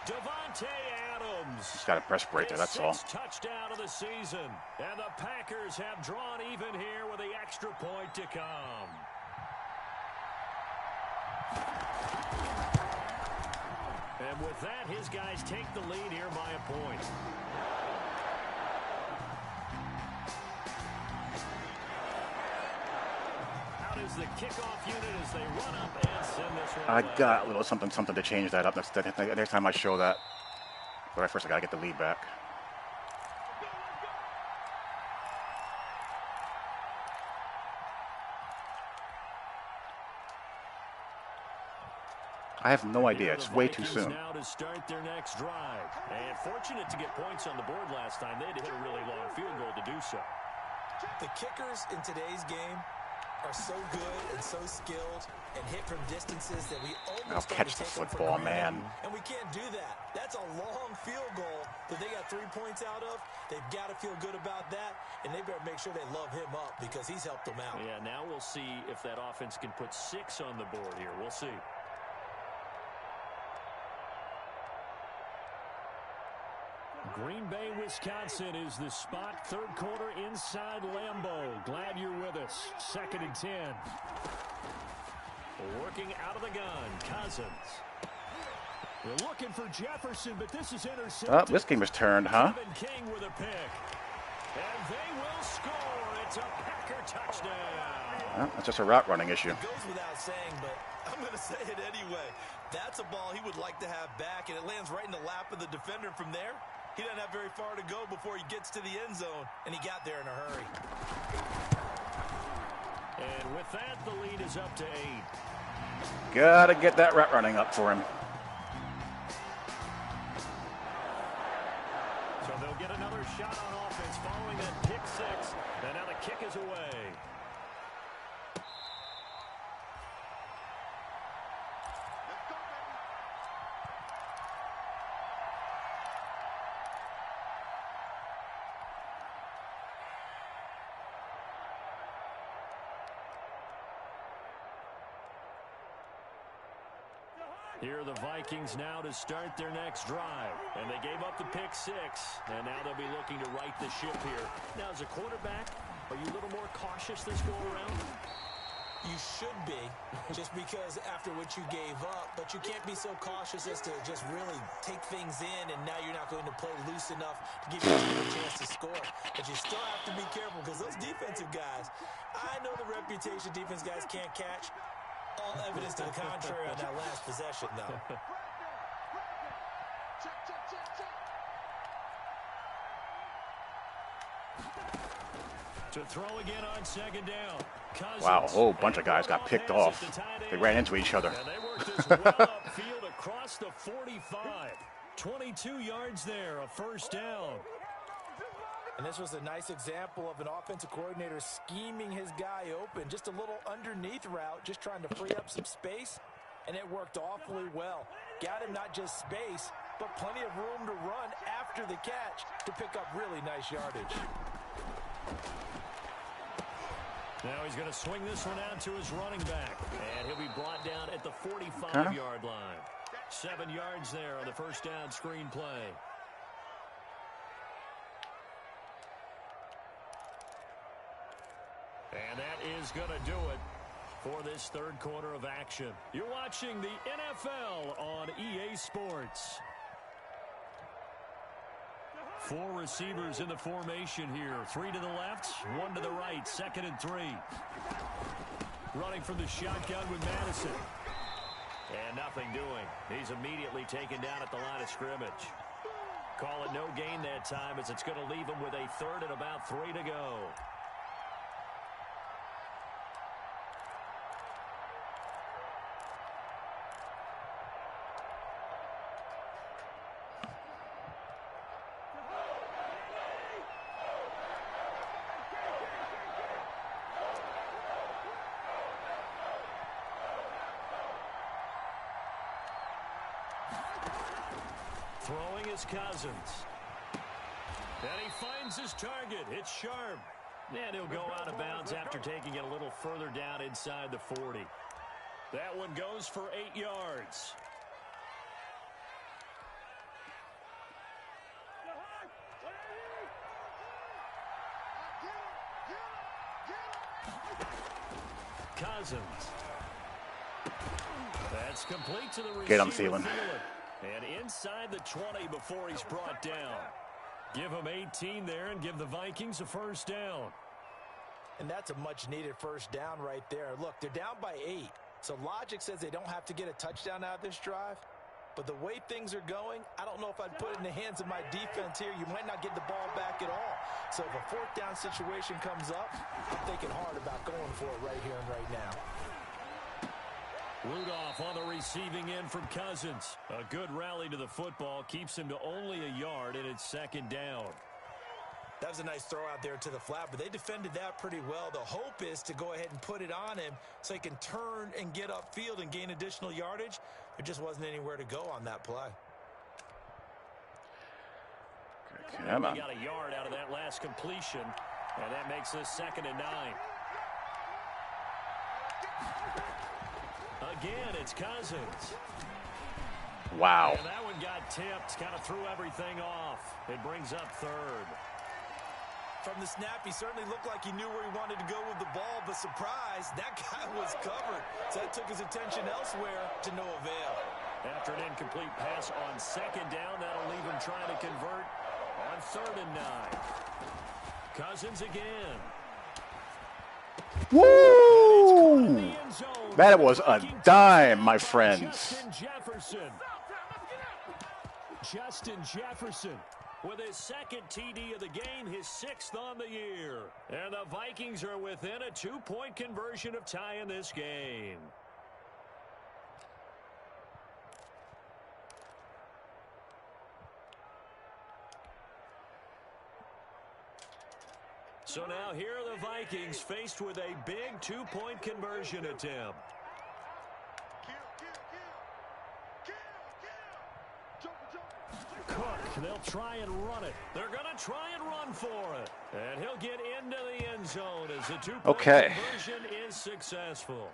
Devontae Adams. He's got a breast break there, that's all. Touchdown of the season. And the Packers have drawn even here with the extra point to come. And with that, his guys take the lead here by a point. Out is the kickoff unit as they run up and send this one I away. got a little something to change that up. Next time I show that. But first I gotta get the lead back. I have no idea. It's way too soon. Now to start their next drive. And fortunate to get points on the board last time. They had to hit a really long field goal to do so. The kickers in today's game are so good and so skilled and hit from distances that we almost I'll catch the football, man. And we can't do that. That's a long field goal that they got 3 points out of. They've got to feel good about that, and they better make sure they love him up because he's helped them out. Yeah, now we'll see if that offense can put 6 on the board here. We'll see. Green Bay, Wisconsin is the spot. 3rd quarter inside Lambeau. Glad you're with us. 2nd and 10. Working out of the gun, Cousins. They're looking for Jefferson, but this is intercepted. Oh, this game is turned, huh? Kevin King with a pick. And they will score. It's a Packer touchdown. Well, that's just a route running issue. It goes without saying, but I'm going to say it anyway. That's a ball he would like to have back, and it lands right in the lap of the defender from there. He doesn't have very far to go before he gets to the end zone, and he got there in a hurry. And with that, the lead is up to 8. Gotta get that route running up for him. So they'll get another shot on offense following that pick 6, and now the kick is away. Here are the Vikings now to start their next drive. And they gave up the pick 6. And now they'll be looking to right the ship here. Now, as a quarterback, are you a little more cautious this go around? You should be, just because after what you gave up. But you can't be so cautious as to just really take things in, and now you're not going to play loose enough to give you a chance to score. But you still have to be careful because those defensive guys, I know the reputation defense guys can't catch. All evidence to the contrary on that last possession, though. To throw again on 2nd down. Cousins. Wow, a whole bunch of guys got picked off. They ran into each other. And they worked this well upfield across the 45. 22 yards there, a first down. And this was a nice example of an offensive coordinator scheming his guy open. Just a little underneath route, just trying to free up some space, and it worked awfully well. Got him not just space, but plenty of room to run after the catch to pick up really nice yardage. Now he's going to swing this one out to his running back, and he'll be brought down at the 45-yard line. 7 yards there on the first down screen play. And that is going to do it for this 3rd quarter of action. You're watching the NFL on EA Sports. 4 receivers in the formation here. 3 to the left, 1 to the right. 2nd and 3. Running from the shotgun with Madison. And nothing doing. He's immediately taken down at the line of scrimmage. Call it no gain that time as it's going to leave him with a 3rd and about 3 to go. Throwing is Cousins. And he finds his target. It's sharp. And he'll go out of bounds after taking it a little further down inside the 40. That one goes for 8 yards. Cousins. That's complete to the receiver. Get on Thielen. And inside the 20 before he's brought down. Give him 18 there and give the Vikings a first down. And that's a much-needed first down right there. Look, they're down by 8. So logic says they don't have to get a touchdown out of this drive. But the way things are going, I don't know if I'd put it in the hands of my defense here. You might not get the ball back at all. So if a fourth down situation comes up, I'm thinking hard about going for it right here and right now. Rudolph on the receiving end from Cousins. A good rally to the football keeps him to only a yard, and it's second down. That was a nice throw out there to the flat, but they defended that pretty well. The hope is to go ahead and put it on him so he can turn and get upfield and gain additional yardage. There just wasn't anywhere to go on that play. Come on. They got a yard out of that last completion, and that makes this 2nd and 9. Again, it's Cousins. Wow. And that one got tipped, kind of threw everything off. It brings up 3rd. From the snap, he certainly looked like he knew where he wanted to go with the ball, but surprise, that guy was covered. So that took his attention elsewhere to no avail. After an incomplete pass on 2nd down, that'll leave him trying to convert on 3rd and 9. Cousins again. Woo! That was a dime, my friends. Justin Jefferson with his 2nd TD of the game, his 6th on the year. And the Vikings are within a 2-point conversion of tying this game. So now here are the Vikings faced with a big 2-point conversion attempt. Cook, they'll try and run it. They're going to try and run for it. And he'll get into the end zone as the 2-point conversion is successful.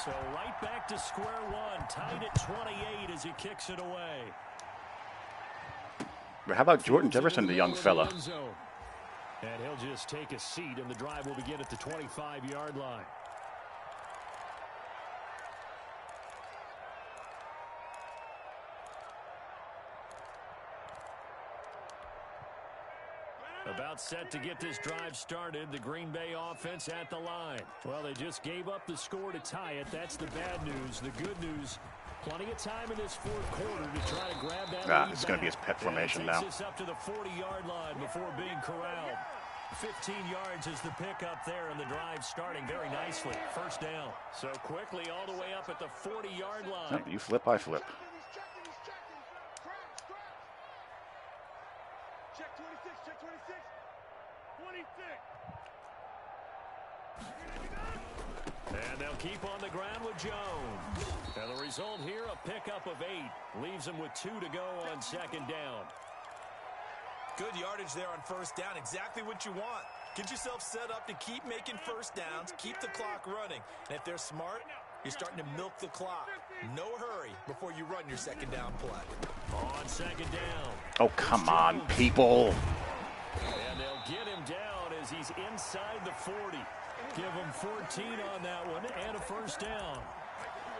So right back to square one, tied at 28 as he kicks it away. But how about Jordan Jefferson, the young fella? And he'll just take a seat, and the drive will begin at the 25-yard line. About set to get this drive started, the Green Bay offense at the line. Well, they just gave up the score to tie it. That's the bad news. The good news, plenty of time in this 4th quarter to try to grab that lead. It's going to be his pet formation now. Takes this up to the 40-yard line before being corralled. 15 yards is the pickup there, and the drive starting very nicely. First down. So quickly all the way up at the 40-yard line. You flip, I flip. Check 26, check 26. 26. And they'll keep on the ground with Jones. And the result here, a pickup of 8. Leaves them with 2 to go on 2nd down. Good yardage there on first down. Exactly what you want. Get yourself set up to keep making first downs. Keep the clock running. And if they're smart, you're starting to milk the clock. No hurry before you run your 2nd down play. On 2nd down. Oh, come on, people. And they'll get him down as he's inside the 40. Give him 14 on that one and a first down.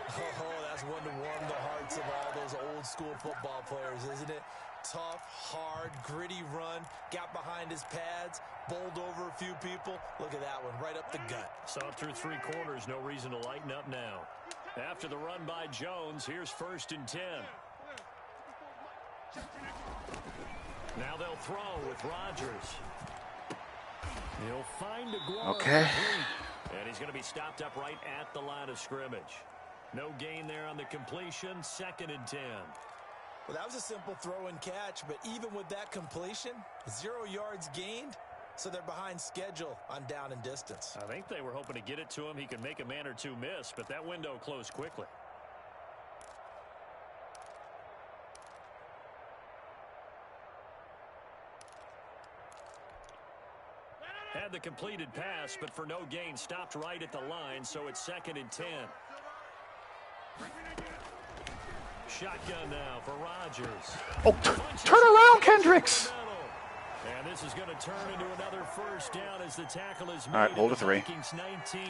Oh, that's one to warm the hearts of all those old school football players, isn't it? Tough, hard, gritty run. Got behind his pads, bowled over a few people. Look at that one, right up the gut. Saw through 3 quarters, no reason to lighten up now. After the run by Jones, here's 1st and 10. Now they'll throw with Rodgers. He'll find Aguilar. Okay. And he's going to be stopped up right at the line of scrimmage. No gain there on the completion. 2nd and 10. Well, that was a simple throw and catch, but even with that completion, 0 yards gained, So they're behind schedule on down and distance. I think they were hoping to get it to him. He could make a man or two miss, but that window closed quickly. Had the completed pass, but for no gain, stopped right at the line, so it's 2nd and 10. Shotgun now for Rodgers. Oh, turn around, Kendricks! And this is going to turn into another first down as the tackle is made. All right, hold a 3. Vikings 19.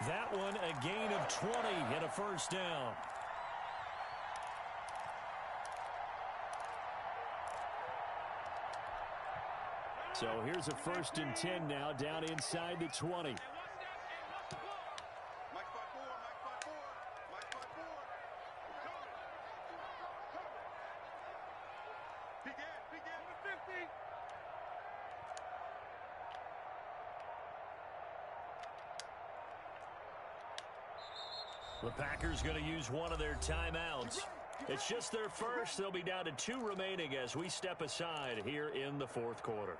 That one a gain of 20 and a first down. So here's a 1st and 10 now, down inside the 20. The Packers going to use one of their timeouts. It's just their first. They'll be down to 2 remaining as we step aside here in the 4th quarter.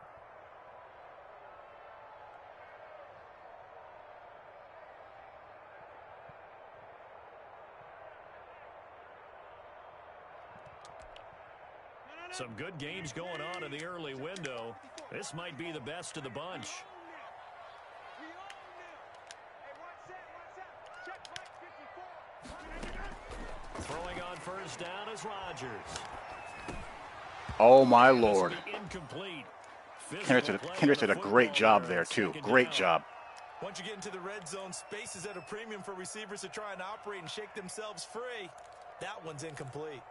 Some good games going on in the early window. This might be the best of the bunch. Throwing on first down is Rodgers. Oh, my Lord. Incomplete. Kendricks did a great job there, too. Great job. Once you get into the red zone, space is at a premium for receivers to try and operate and shake themselves free. That one's incomplete.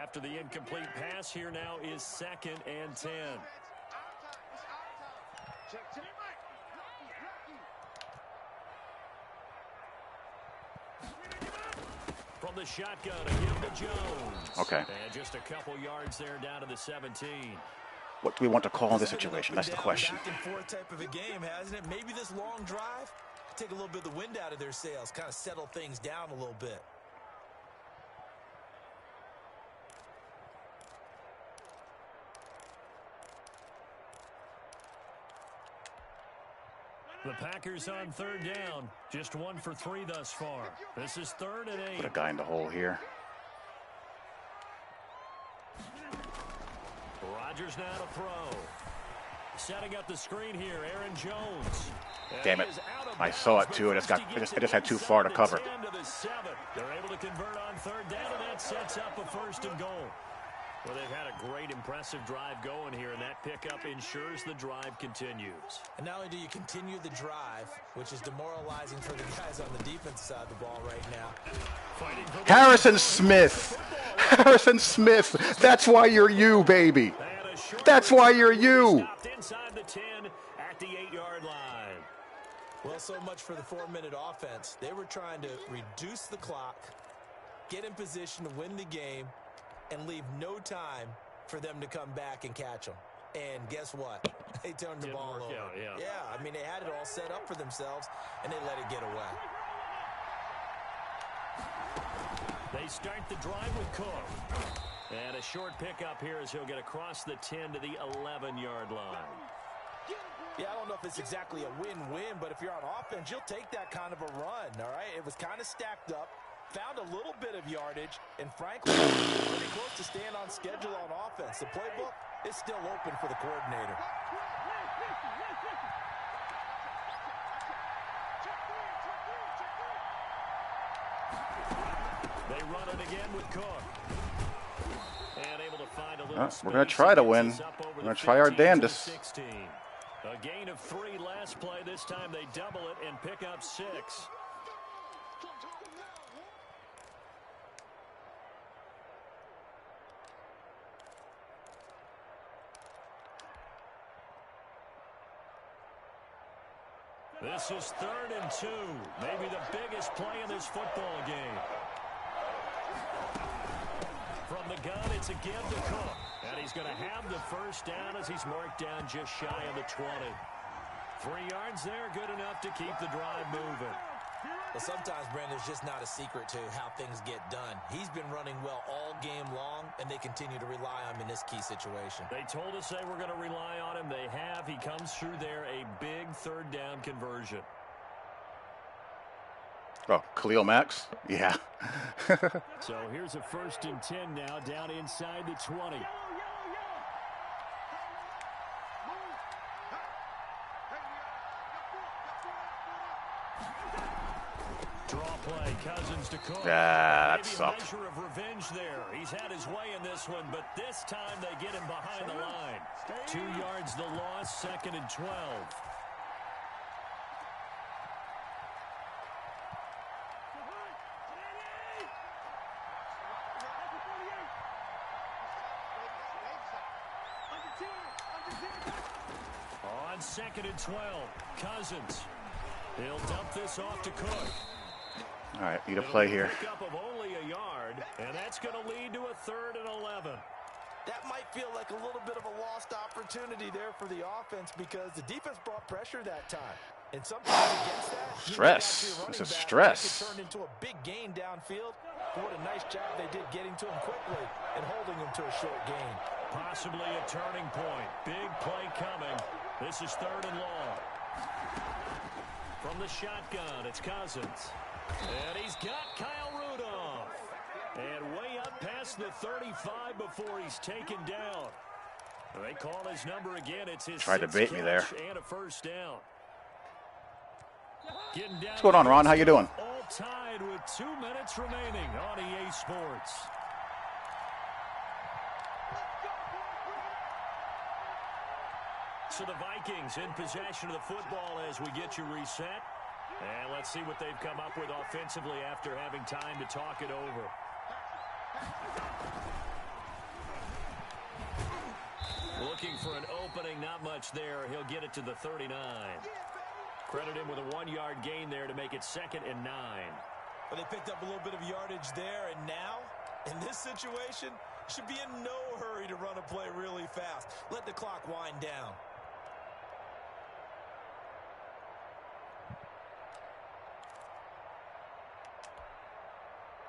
After the incomplete pass, here now is 2nd and 10. From the shotgun, a give to Jones. Okay. And just a couple yards there down to the 17. What do we want to call in this situation? That's the question. Back and forth type of a game, hasn't it? Maybe this long drive take a little bit of the wind out of their sails, kind of settle things down a little bit. The Packers on 3rd down. Just 1 for 3 thus far. This is 3rd and 8. Put a guy in the hole here. Rodgers now to throw. Setting up the screen here, Aaron Jones. Damn it. I saw it too. I just had too far to cover. They're able to convert on 3rd down, and that sets up a 1st and goal. Well, they've had a great, impressive drive going here, and that pickup ensures the drive continues. And not only do you continue the drive, which is demoralizing for the guys on the defense side of the ball right now. Harrison Smith. Harrison Smith. That's why you're you, baby. That's why you're you. Inside the 10 at the 8-yard line. Well, so much for the 4-minute offense. They were trying to reduce the clock, get in position to win the game, and leave no time for them to come back and catch them. And guess what? They turned the ball over. Yeah, I mean, they had it all set up for themselves, and they let it get away. They start the drive with Cook. And a short pickup here as he'll get across the 10 to the 11-yard line. Yeah, I don't know if it's exactly a win-win, but if you're on offense, you'll take that kind of a run, all right? It was kind of stacked up. Found a little bit of yardage, and frankly, pretty close to staying on schedule on offense. The playbook is still open for the coordinator. They run it again with Cook. And able to find a little We're going to try to win. We're going to try our damnedest. A gain of 3 last play. This time they double it and pick up 6. This is 3rd and 2. Maybe the biggest play in this football game. From the gun, it's a give to Cook. And he's going to have the first down as he's marked down just shy of the 20. 3 yards there, good enough to keep the drive moving. Well, sometimes, Brandon, there's just not a secret to how things get done. He's been running well all game long, and they continue to rely on him in this key situation. They told us they were going to rely on him. They have. He comes through there, a big third down conversion. Oh, Khalil Max? Yeah. So here's a 1st and 10 now, down inside the 20. Draw play, Cousins to Cook. Yeah, that Maybe sucked. a measure of revenge there. He's had his way in this one, but this time they get him behind the line. 2 yards the loss, 2nd and 12. On 2nd and 12, Cousins. He'll dump this off to Cook. All right, need a play here. Pickup of only a yard, and that's going to lead to a 3rd and 11. That might feel like a little bit of a lost opportunity there for the offense because the defense brought pressure that time. And sometimes against that, Stress. This is stress. It turned into a big gain downfield. But what a nice job they did getting to him quickly and holding him to a short gain. Possibly a turning point. Big play coming. This is 3rd and long. From the shotgun, it's Cousins. And he's got Kyle Rudolph. And way up past the 35 before he's taken down. They call his number again. It's his Tried to bait me there. And a 1st down. What's going on, Ron? How you doing? All tied with 2 minutes remaining on EA Sports. So the Vikings in possession of the football as we get you reset. And let's see what they've come up with offensively after having time to talk it over. Looking for an opening, not much there. He'll get it to the 39. Credit him with a 1-yard gain there to make it 2nd and 9. Well, they picked up a little bit of yardage there, and now, in this situation, should be in no hurry to run a play really fast. Let the clock wind down.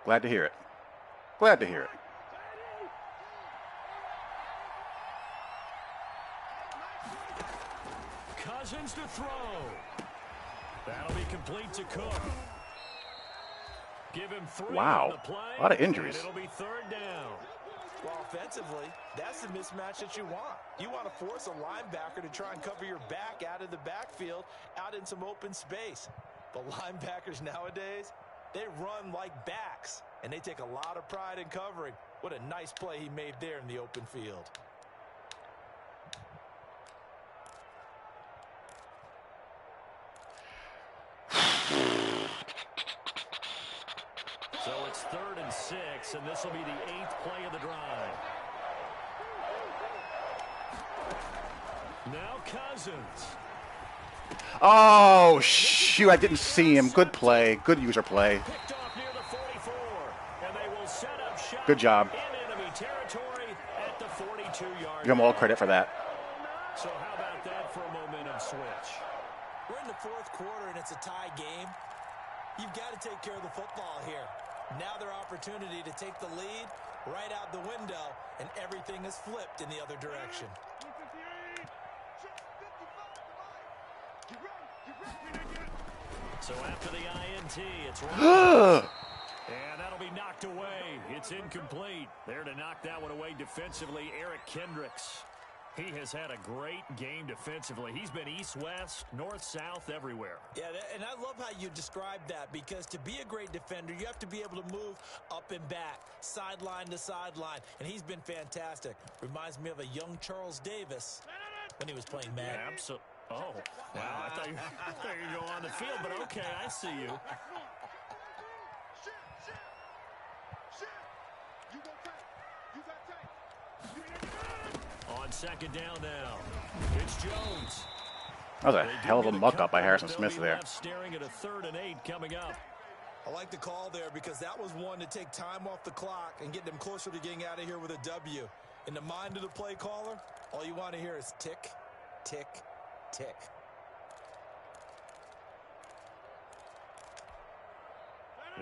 Glad to hear it. Glad to hear it. Cousins to throw. That'll be complete to Cook. Give him 3 on the play. A lot of injuries. And it'll be 3rd down. Well, offensively, that's the mismatch that you want. You want to force a linebacker to try and cover your back out of the backfield, out in some open space. But linebackers nowadays, they run like backs, and they take a lot of pride in covering. What a nice play he made there in the open field. So it's 3rd and 6, and this will be the 8th play of the drive. Now Cousins. Oh, shoot, I didn't see him. Good play. Good user play. Picked off near the 44, and they will set up shop Good job. in enemy territory at the 42-yard Give him all credit for that. So how about that for a momentum switch? We're in the 4th quarter, and it's a tie game. You've got to take care of the football here. Now their opportunity to take the lead right out the window, and everything is flipped in the other direction. So after the INT, it's right. And that'll be knocked away. It's incomplete. There to knock that one away defensively, Eric Kendricks. He has had a great game defensively. He's been east-west, north-south, everywhere. Yeah, and I love how you described that, because to be a great defender, you have to be able to move up and back, sideline to sideline, and he's been fantastic. Reminds me of a young Charles Davis when he was playing Madden. Yeah, absolutely. Oh, wow, I thought you were going on the field, but okay, I see you. On 2nd down now, it's Jones. That was a hell of a muck-up by Harrison Smith there. Staring at a 3rd and 8 coming up. I like the call there, because that was one to take time off the clock and get them closer to getting out of here with a W. In the mind of the play caller, all you want to hear is tick, tick, tick.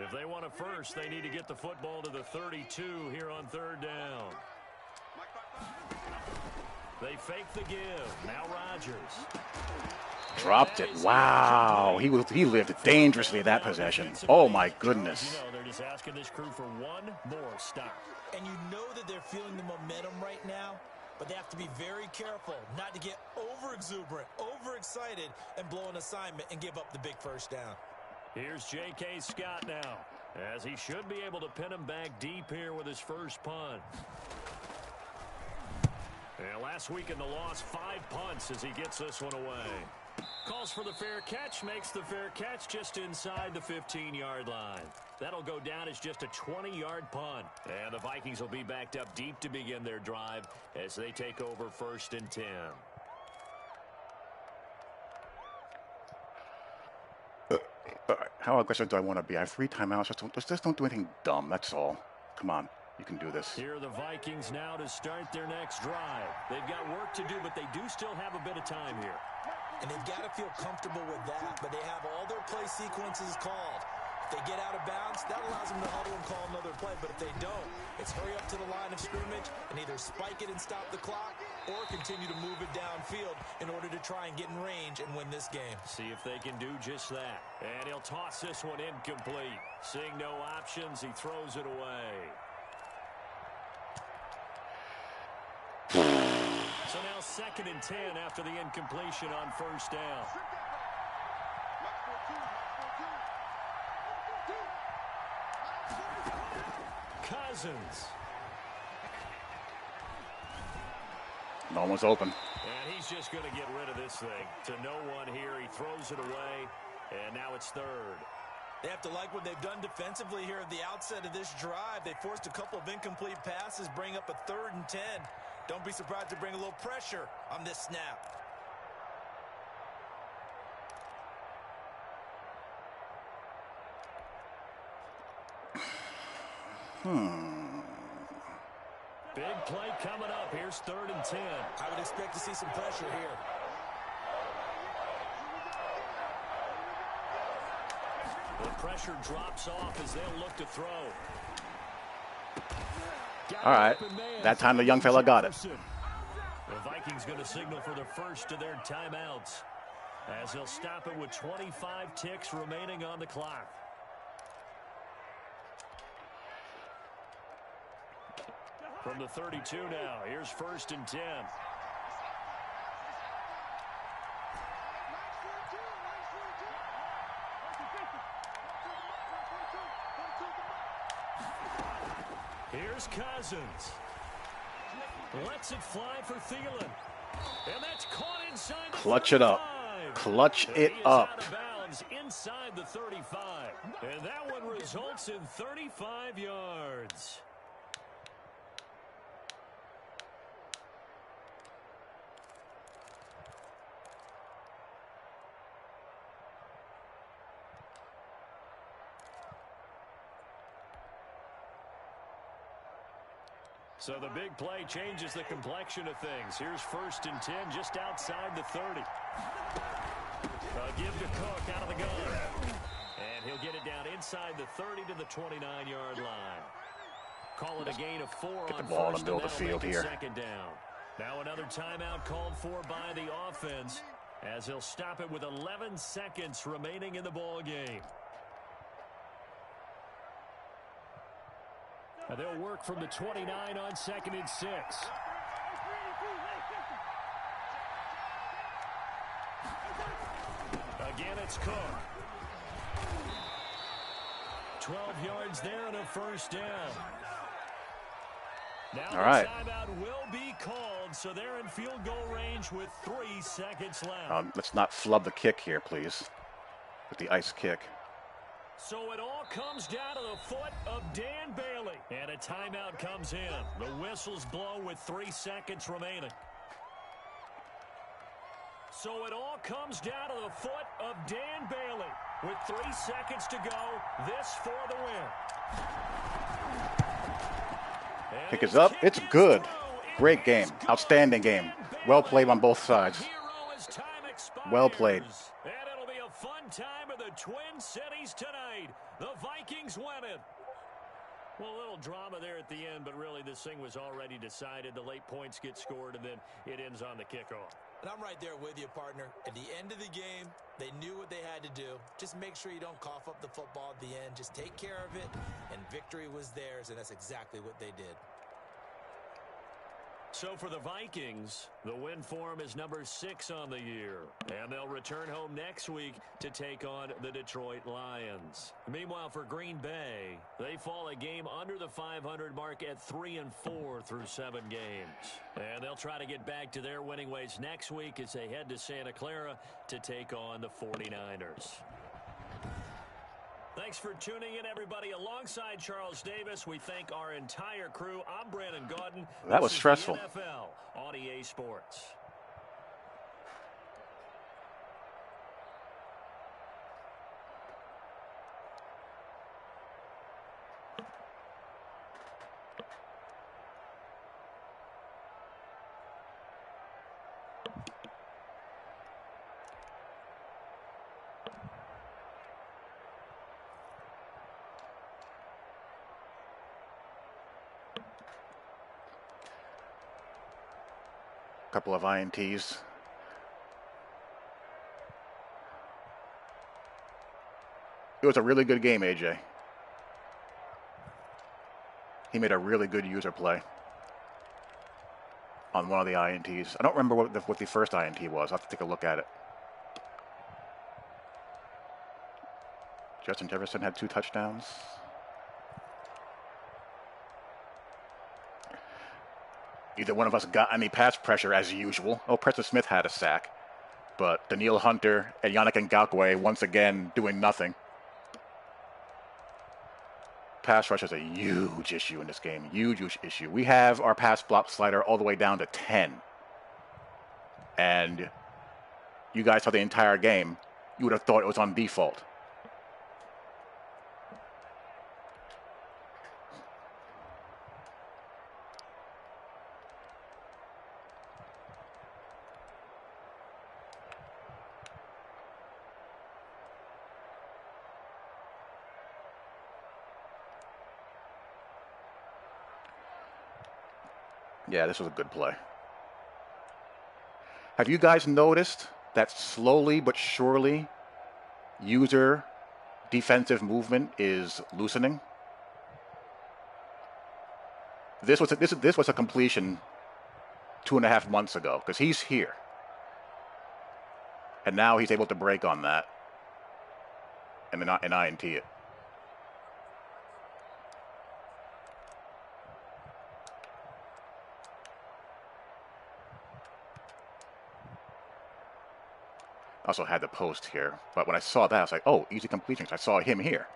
If they want a first, they need to get the football to the 32 here on 3rd down. They fake the give. Now Rodgers. Dropped it. Wow. He lived dangerously that possession. Oh, my goodness. You know, they're just asking this crew for one more stop. And you know that they're feeling the momentum right now, but they have to be very careful not to get over-exuberant, overexcited, and blow an assignment and give up the big first down. Here's J.K. Scott now, as he should be able to pin him back deep here with his first punt. And last week in the loss, 5 punts as he gets this one away. Calls for the fair catch, makes the fair catch just inside the 15-yard line. That'll go down as just a 20-yard punt. And the Vikings will be backed up deep to begin their drive as they take over 1st and 10. How aggressive do I want to be? I have 3 timeouts. Just don't do anything dumb. That's all. Come on. You can do this. Here are the Vikings now to start their next drive. They've got work to do, but they do still have a bit of time here. And they've got to feel comfortable with that, but they have all their play sequences called. If they get out of bounds, that allows them to huddle and call another play. But if they don't, it's hurry up to the line of scrimmage and either spike it and stop the clock or continue to move it downfield in order to try and get in range and win this game. See if they can do just that. And he'll toss this one incomplete. Seeing no options, he throws it away. So now 2nd and 10 after the incompletion on 1st down. Cousins. No one's open. And he's just going to get rid of this thing. To no one here. He throws it away. And now it's 3rd. They have to like what they've done defensively here at the outset of this drive. They forced a couple of incomplete passes, bring up a 3rd and 10. Don't be surprised to bring a little pressure on this snap. Big play coming up. Here's 3rd and 10. I would expect to see some pressure here. The pressure drops off as they'll look to throw. All right. That time the young fella got it. The Vikings going to signal for the first of their timeouts as they'll stop it with 25 ticks remaining on the clock. From the 32 now, here's 1st and 10. Here's Cousins. Lets it fly for Thielen. And that's caught inside the Clutch it up. 35. Clutch And it he is up. out of bounds inside the 35. And that one results in 35 yards. So the big play changes the complexion of things. Here's 1st and 10 just outside the 30. Give to Cook out of the gun. And he'll get it down inside the 30 to the 29-yard line. Call it a gain of 4 Get the on ball in the first, middle and of the that'll field make it here. 2nd down. Now another timeout called for by the offense as he'll stop it with 11 seconds remaining in the ball game. Now they'll work from the 29 on 2nd and 6. Again, it's Cook. 12 yards there and a first down. Now All right. the timeout will be called, so they're in field goal range with 3 seconds left. Let's not flub the kick here, please. With the ice kick. So it all comes down to the foot of Dan Bailey. And a timeout comes in. The whistles blow with 3 seconds remaining. So it all comes down to the foot of Dan Bailey. With 3 seconds to go, this for the win. And Kick is up. It's good. Great game. Outstanding game. Well played on both sides. Well played. And it'll be a fun time of the Twin Cities tonight. The Vikings win it. Well, a little drama there at the end, but really this thing was already decided. The late points get scored, and then it ends on the kickoff. And I'm right there with you, partner. At the end of the game, they knew what they had to do. Just make sure you don't cough up the football at the end. Just take care of it, and victory was theirs, and that's exactly what they did. So for the Vikings, the win form is number 6 on the year. And they'll return home next week to take on the Detroit Lions. Meanwhile, for Green Bay, they fall a game under the 500 mark at 3-4 through 7 games. And they'll try to get back to their winning ways next week as they head to Santa Clara to take on the 49ers. Thanks for tuning in, everybody. Alongside Charles Davis, we thank our entire crew. I'm Brandon Gaudin. That was stressful. NFL on EA Sports. Couple of INTs. It was a really good game, AJ. He made a really good user play on one of the INTs. I don't remember what the first INT was. I'll have to take a look at it. Justin Jefferson had 2 touchdowns. Either one of us got any pass pressure as usual. Oh, Preston Smith had a sack. But Daniil Hunter and Yannick Ngakoue once again doing nothing. Pass rush is a huge issue in this game. Huge issue. We have our pass block slider all the way down to 10. And you guys saw the entire game. You would have thought it was on default. Yeah, this was a good play. Have you guys noticed that slowly but surely user defensive movement is loosening? This was a completion 2.5 months ago because he's here. And now he's able to break on that and INT it. Also had the post here, but when I saw that, I was like, oh, easy completions. I saw him here.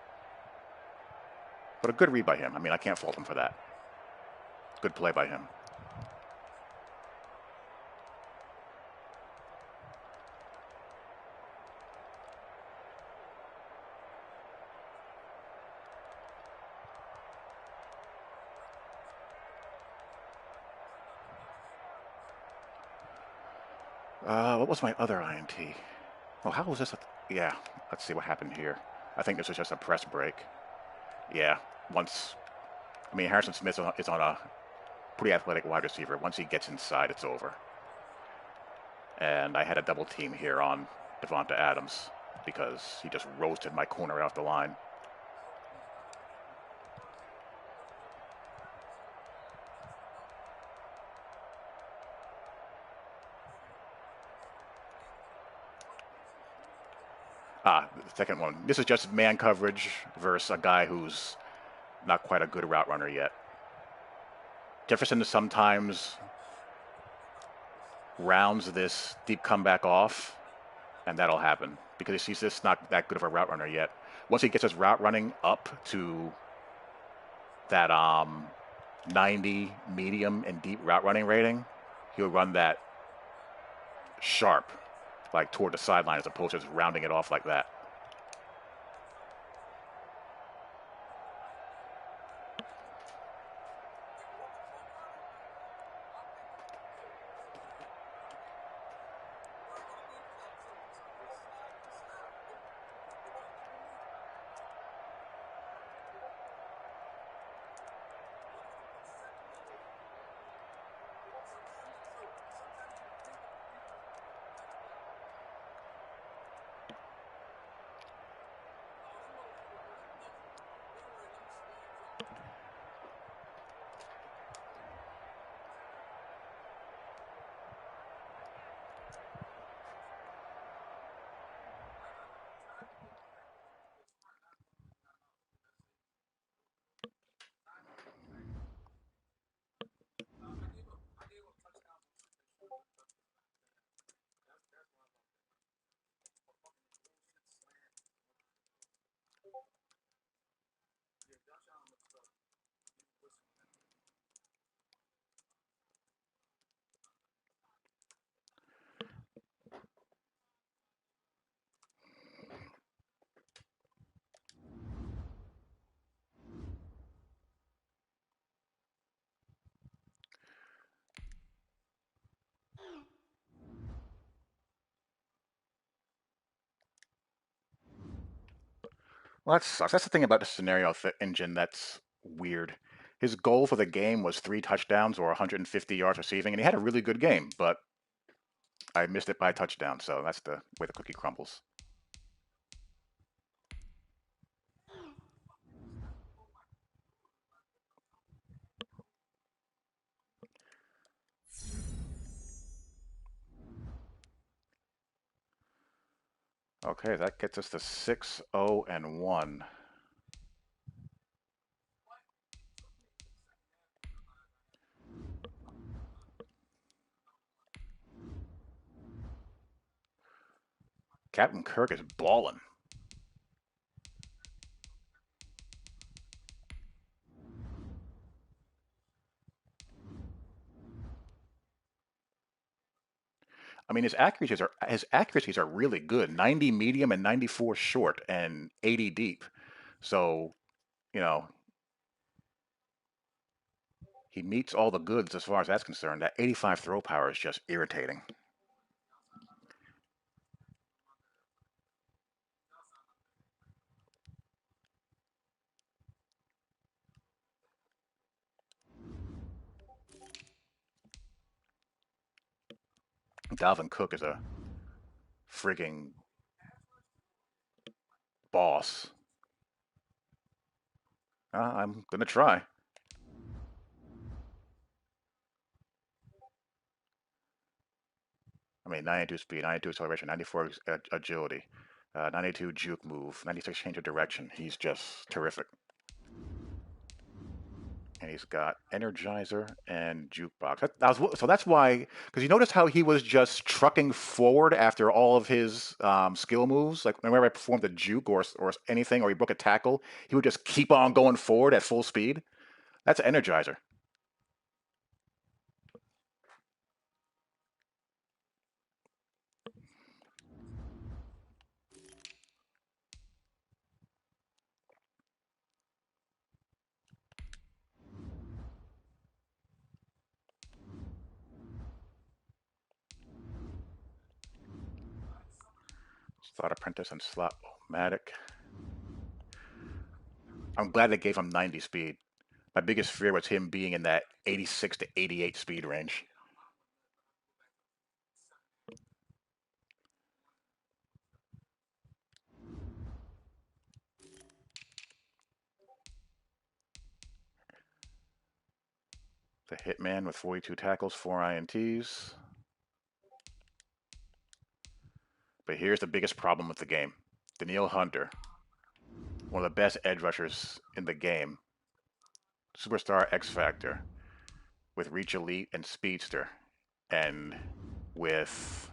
But a good read by him. I mean, I can't fault him for that. Good play by him. What was my other INT? Oh, how was this? Yeah, let's see what happened here. I think this was just a press break. Yeah, Harrison Smith is on a pretty athletic wide receiver. Once he gets inside, it's over. And I had a double team here on Devonta Adams because he just roasted my corner off the line. The second one. This is just man coverage versus a guy who's not quite a good route runner yet. Jefferson sometimes rounds this deep comeback off, and that'll happen because he's just not that good of a route runner yet. Once he gets his route running up to that 90 medium and deep route running rating, he'll run that sharp, like toward the sideline, as opposed to just rounding it off like that. Well, that sucks. That's the thing about the scenario engine that's weird. His goal for the game was 3 touchdowns or 150 yards receiving, and he had a really good game, but I missed it by a touchdown, so that's the way the cookie crumbles. Okay, that gets us to 6-0-1. Captain Kirk is balling. I mean, his accuracies are really good. 90 medium and 94 short and 80 deep. So, you know, he meets all the goods as far as that's concerned. That 85 throw power is just irritating. Dalvin Cook is a frigging boss. I'm gonna try. I mean, 92 speed, 92 acceleration, 94 agility, 92 juke move, 96 change of direction. He's just terrific. And he's got Energizer and Jukebox. So that's why, because you notice how he was just trucking forward after all of his skill moves. Like whenever I performed a juke or anything, or he broke a tackle, he would just keep on going forward at full speed. That's Energizer. Slot Apprentice and Slot Matic. I'm glad they gave him 90 speed. My biggest fear was him being in that 86 to 88 speed range. The Hitman with 42 tackles, 4 INTs. But here's the biggest problem with the game. Danielle Hunter, one of the best edge rushers in the game. Superstar X Factor with Reach Elite and Speedster. And with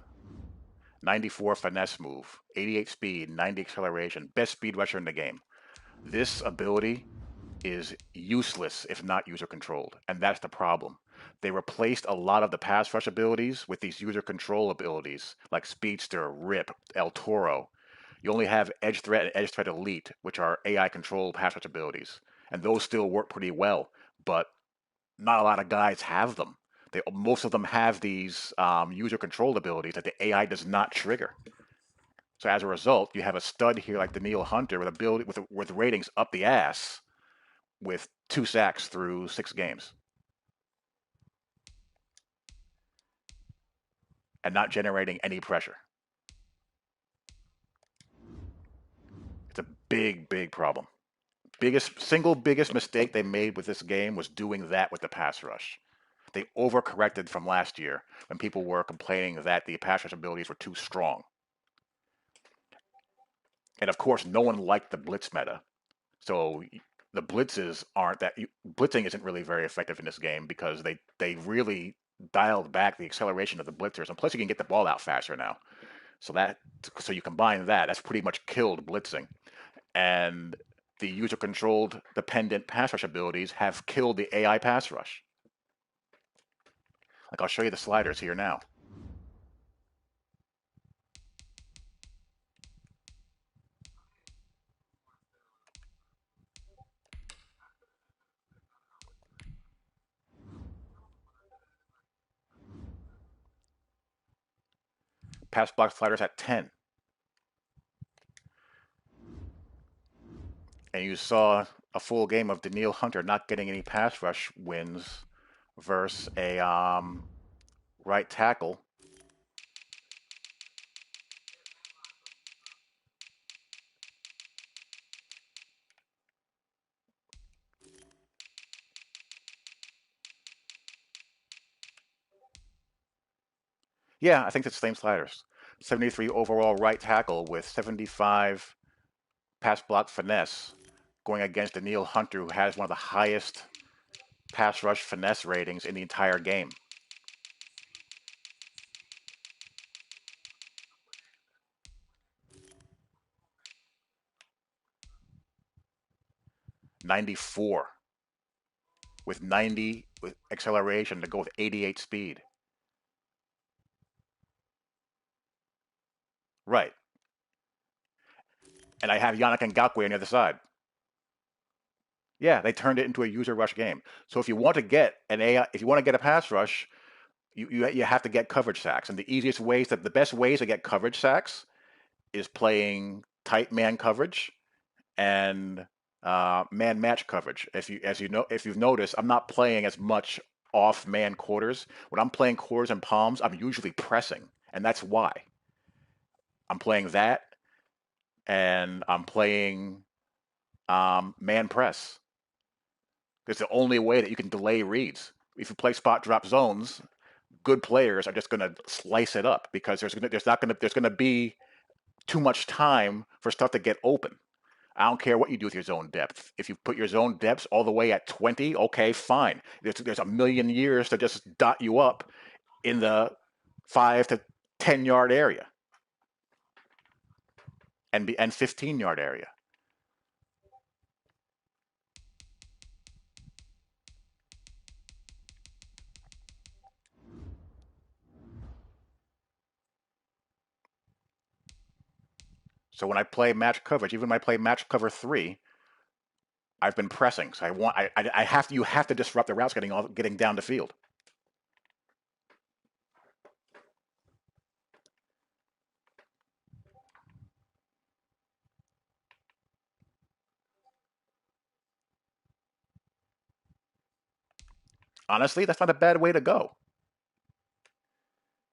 94 finesse move, 88 speed, 90 acceleration, best speed rusher in the game. This ability is useless if not user controlled, and that's the problem. They replaced a lot of the pass rush abilities with these user control abilities like Speedster, Rip, El Toro. You only have Edge Threat and Edge Threat Elite, which are AI controlled pass rush abilities, and those still work pretty well, but not a lot of guys have them. Most of them have these user controlled abilities that the AI does not trigger. So as a result, you have a stud here like Danielle Hunter with ability with ratings up the ass, with 2 sacks through 6 games and not generating any pressure. It's a big problem. Biggest mistake they made with this game was doing that with the pass rush. They overcorrected from last year when people were complaining that the pass rush abilities were too strong. And of course, no one liked the blitz meta. So the blitzes aren't that blitzing isn't really very effective in this game because they really dialed back the acceleration of the blitzers, and plus you can get the ball out faster now. So you combine that, that's pretty much killed blitzing. And the user-controlled dependent pass rush abilities have killed the AI pass rush. Like, I'll show you the sliders here now. Pass block sliders at 10. And you saw a full game of Daniil Hunter not getting any pass rush wins versus a right tackle. Yeah, I think it's the same sliders. 73 overall right tackle with 75 pass block finesse going against Daniil Hunter, who has one of the highest pass rush finesse ratings in the entire game. '94 with 90 with acceleration to go with 88 speed. Right. And I have Yannick Ngakoue on the other side. Yeah, they turned it into a user rush game. So if you want to get an AI, if you want to get a pass rush, you have to get coverage sacks. And the best ways to get coverage sacks is playing tight man coverage and man match coverage. If you've noticed, I'm not playing as much off man quarters. When I'm playing quarters and palms, I'm usually pressing, and that's why I'm playing that, and I'm playing man press. It's the only way that you can delay reads. If you play spot drop zones, good players are just going to slice it up because there's going to be too much time for stuff to get open. I don't care what you do with your zone depth. If you put your zone depths all the way at 20, okay, fine. There's a million years to just dot you up in the 5 to 10 yard area and 15-yard area. So when I play match coverage, even when I play match cover 3, I've been pressing. So I have to, you have to disrupt the routes getting down the field. Honestly, that's not a bad way to go.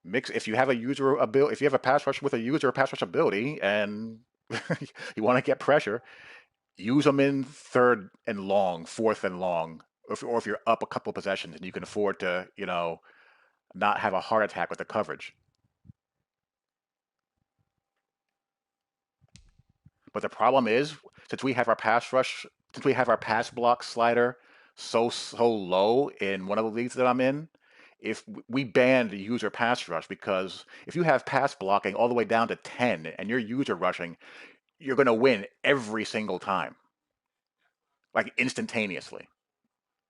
Mix if you have a user ability, if you have a pass rush with a user pass rush ability, and you want to get pressure, use them in third and long, fourth and long, or if you're up a couple possessions and you can afford to, not have a heart attack with the coverage. But the problem is, since we have our pass rush, since we have our pass block slider so low in one of the leagues that I'm in, if we banned the user pass rush because if you have pass blocking all the way down to 10 and you're user rushing, you're going to win every single time, like instantaneously.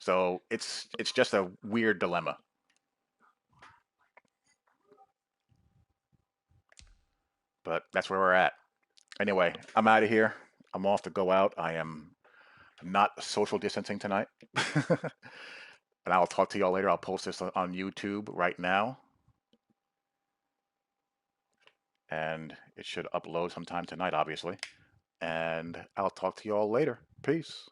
So it's just a weird dilemma. But that's where we're at. Anyway, I'm out of here. I'm off to go out. I am not social distancing tonight. And I'll talk to y'all later. I'll post this on YouTube right now. And it should upload sometime tonight, obviously. And I'll talk to y'all later. Peace.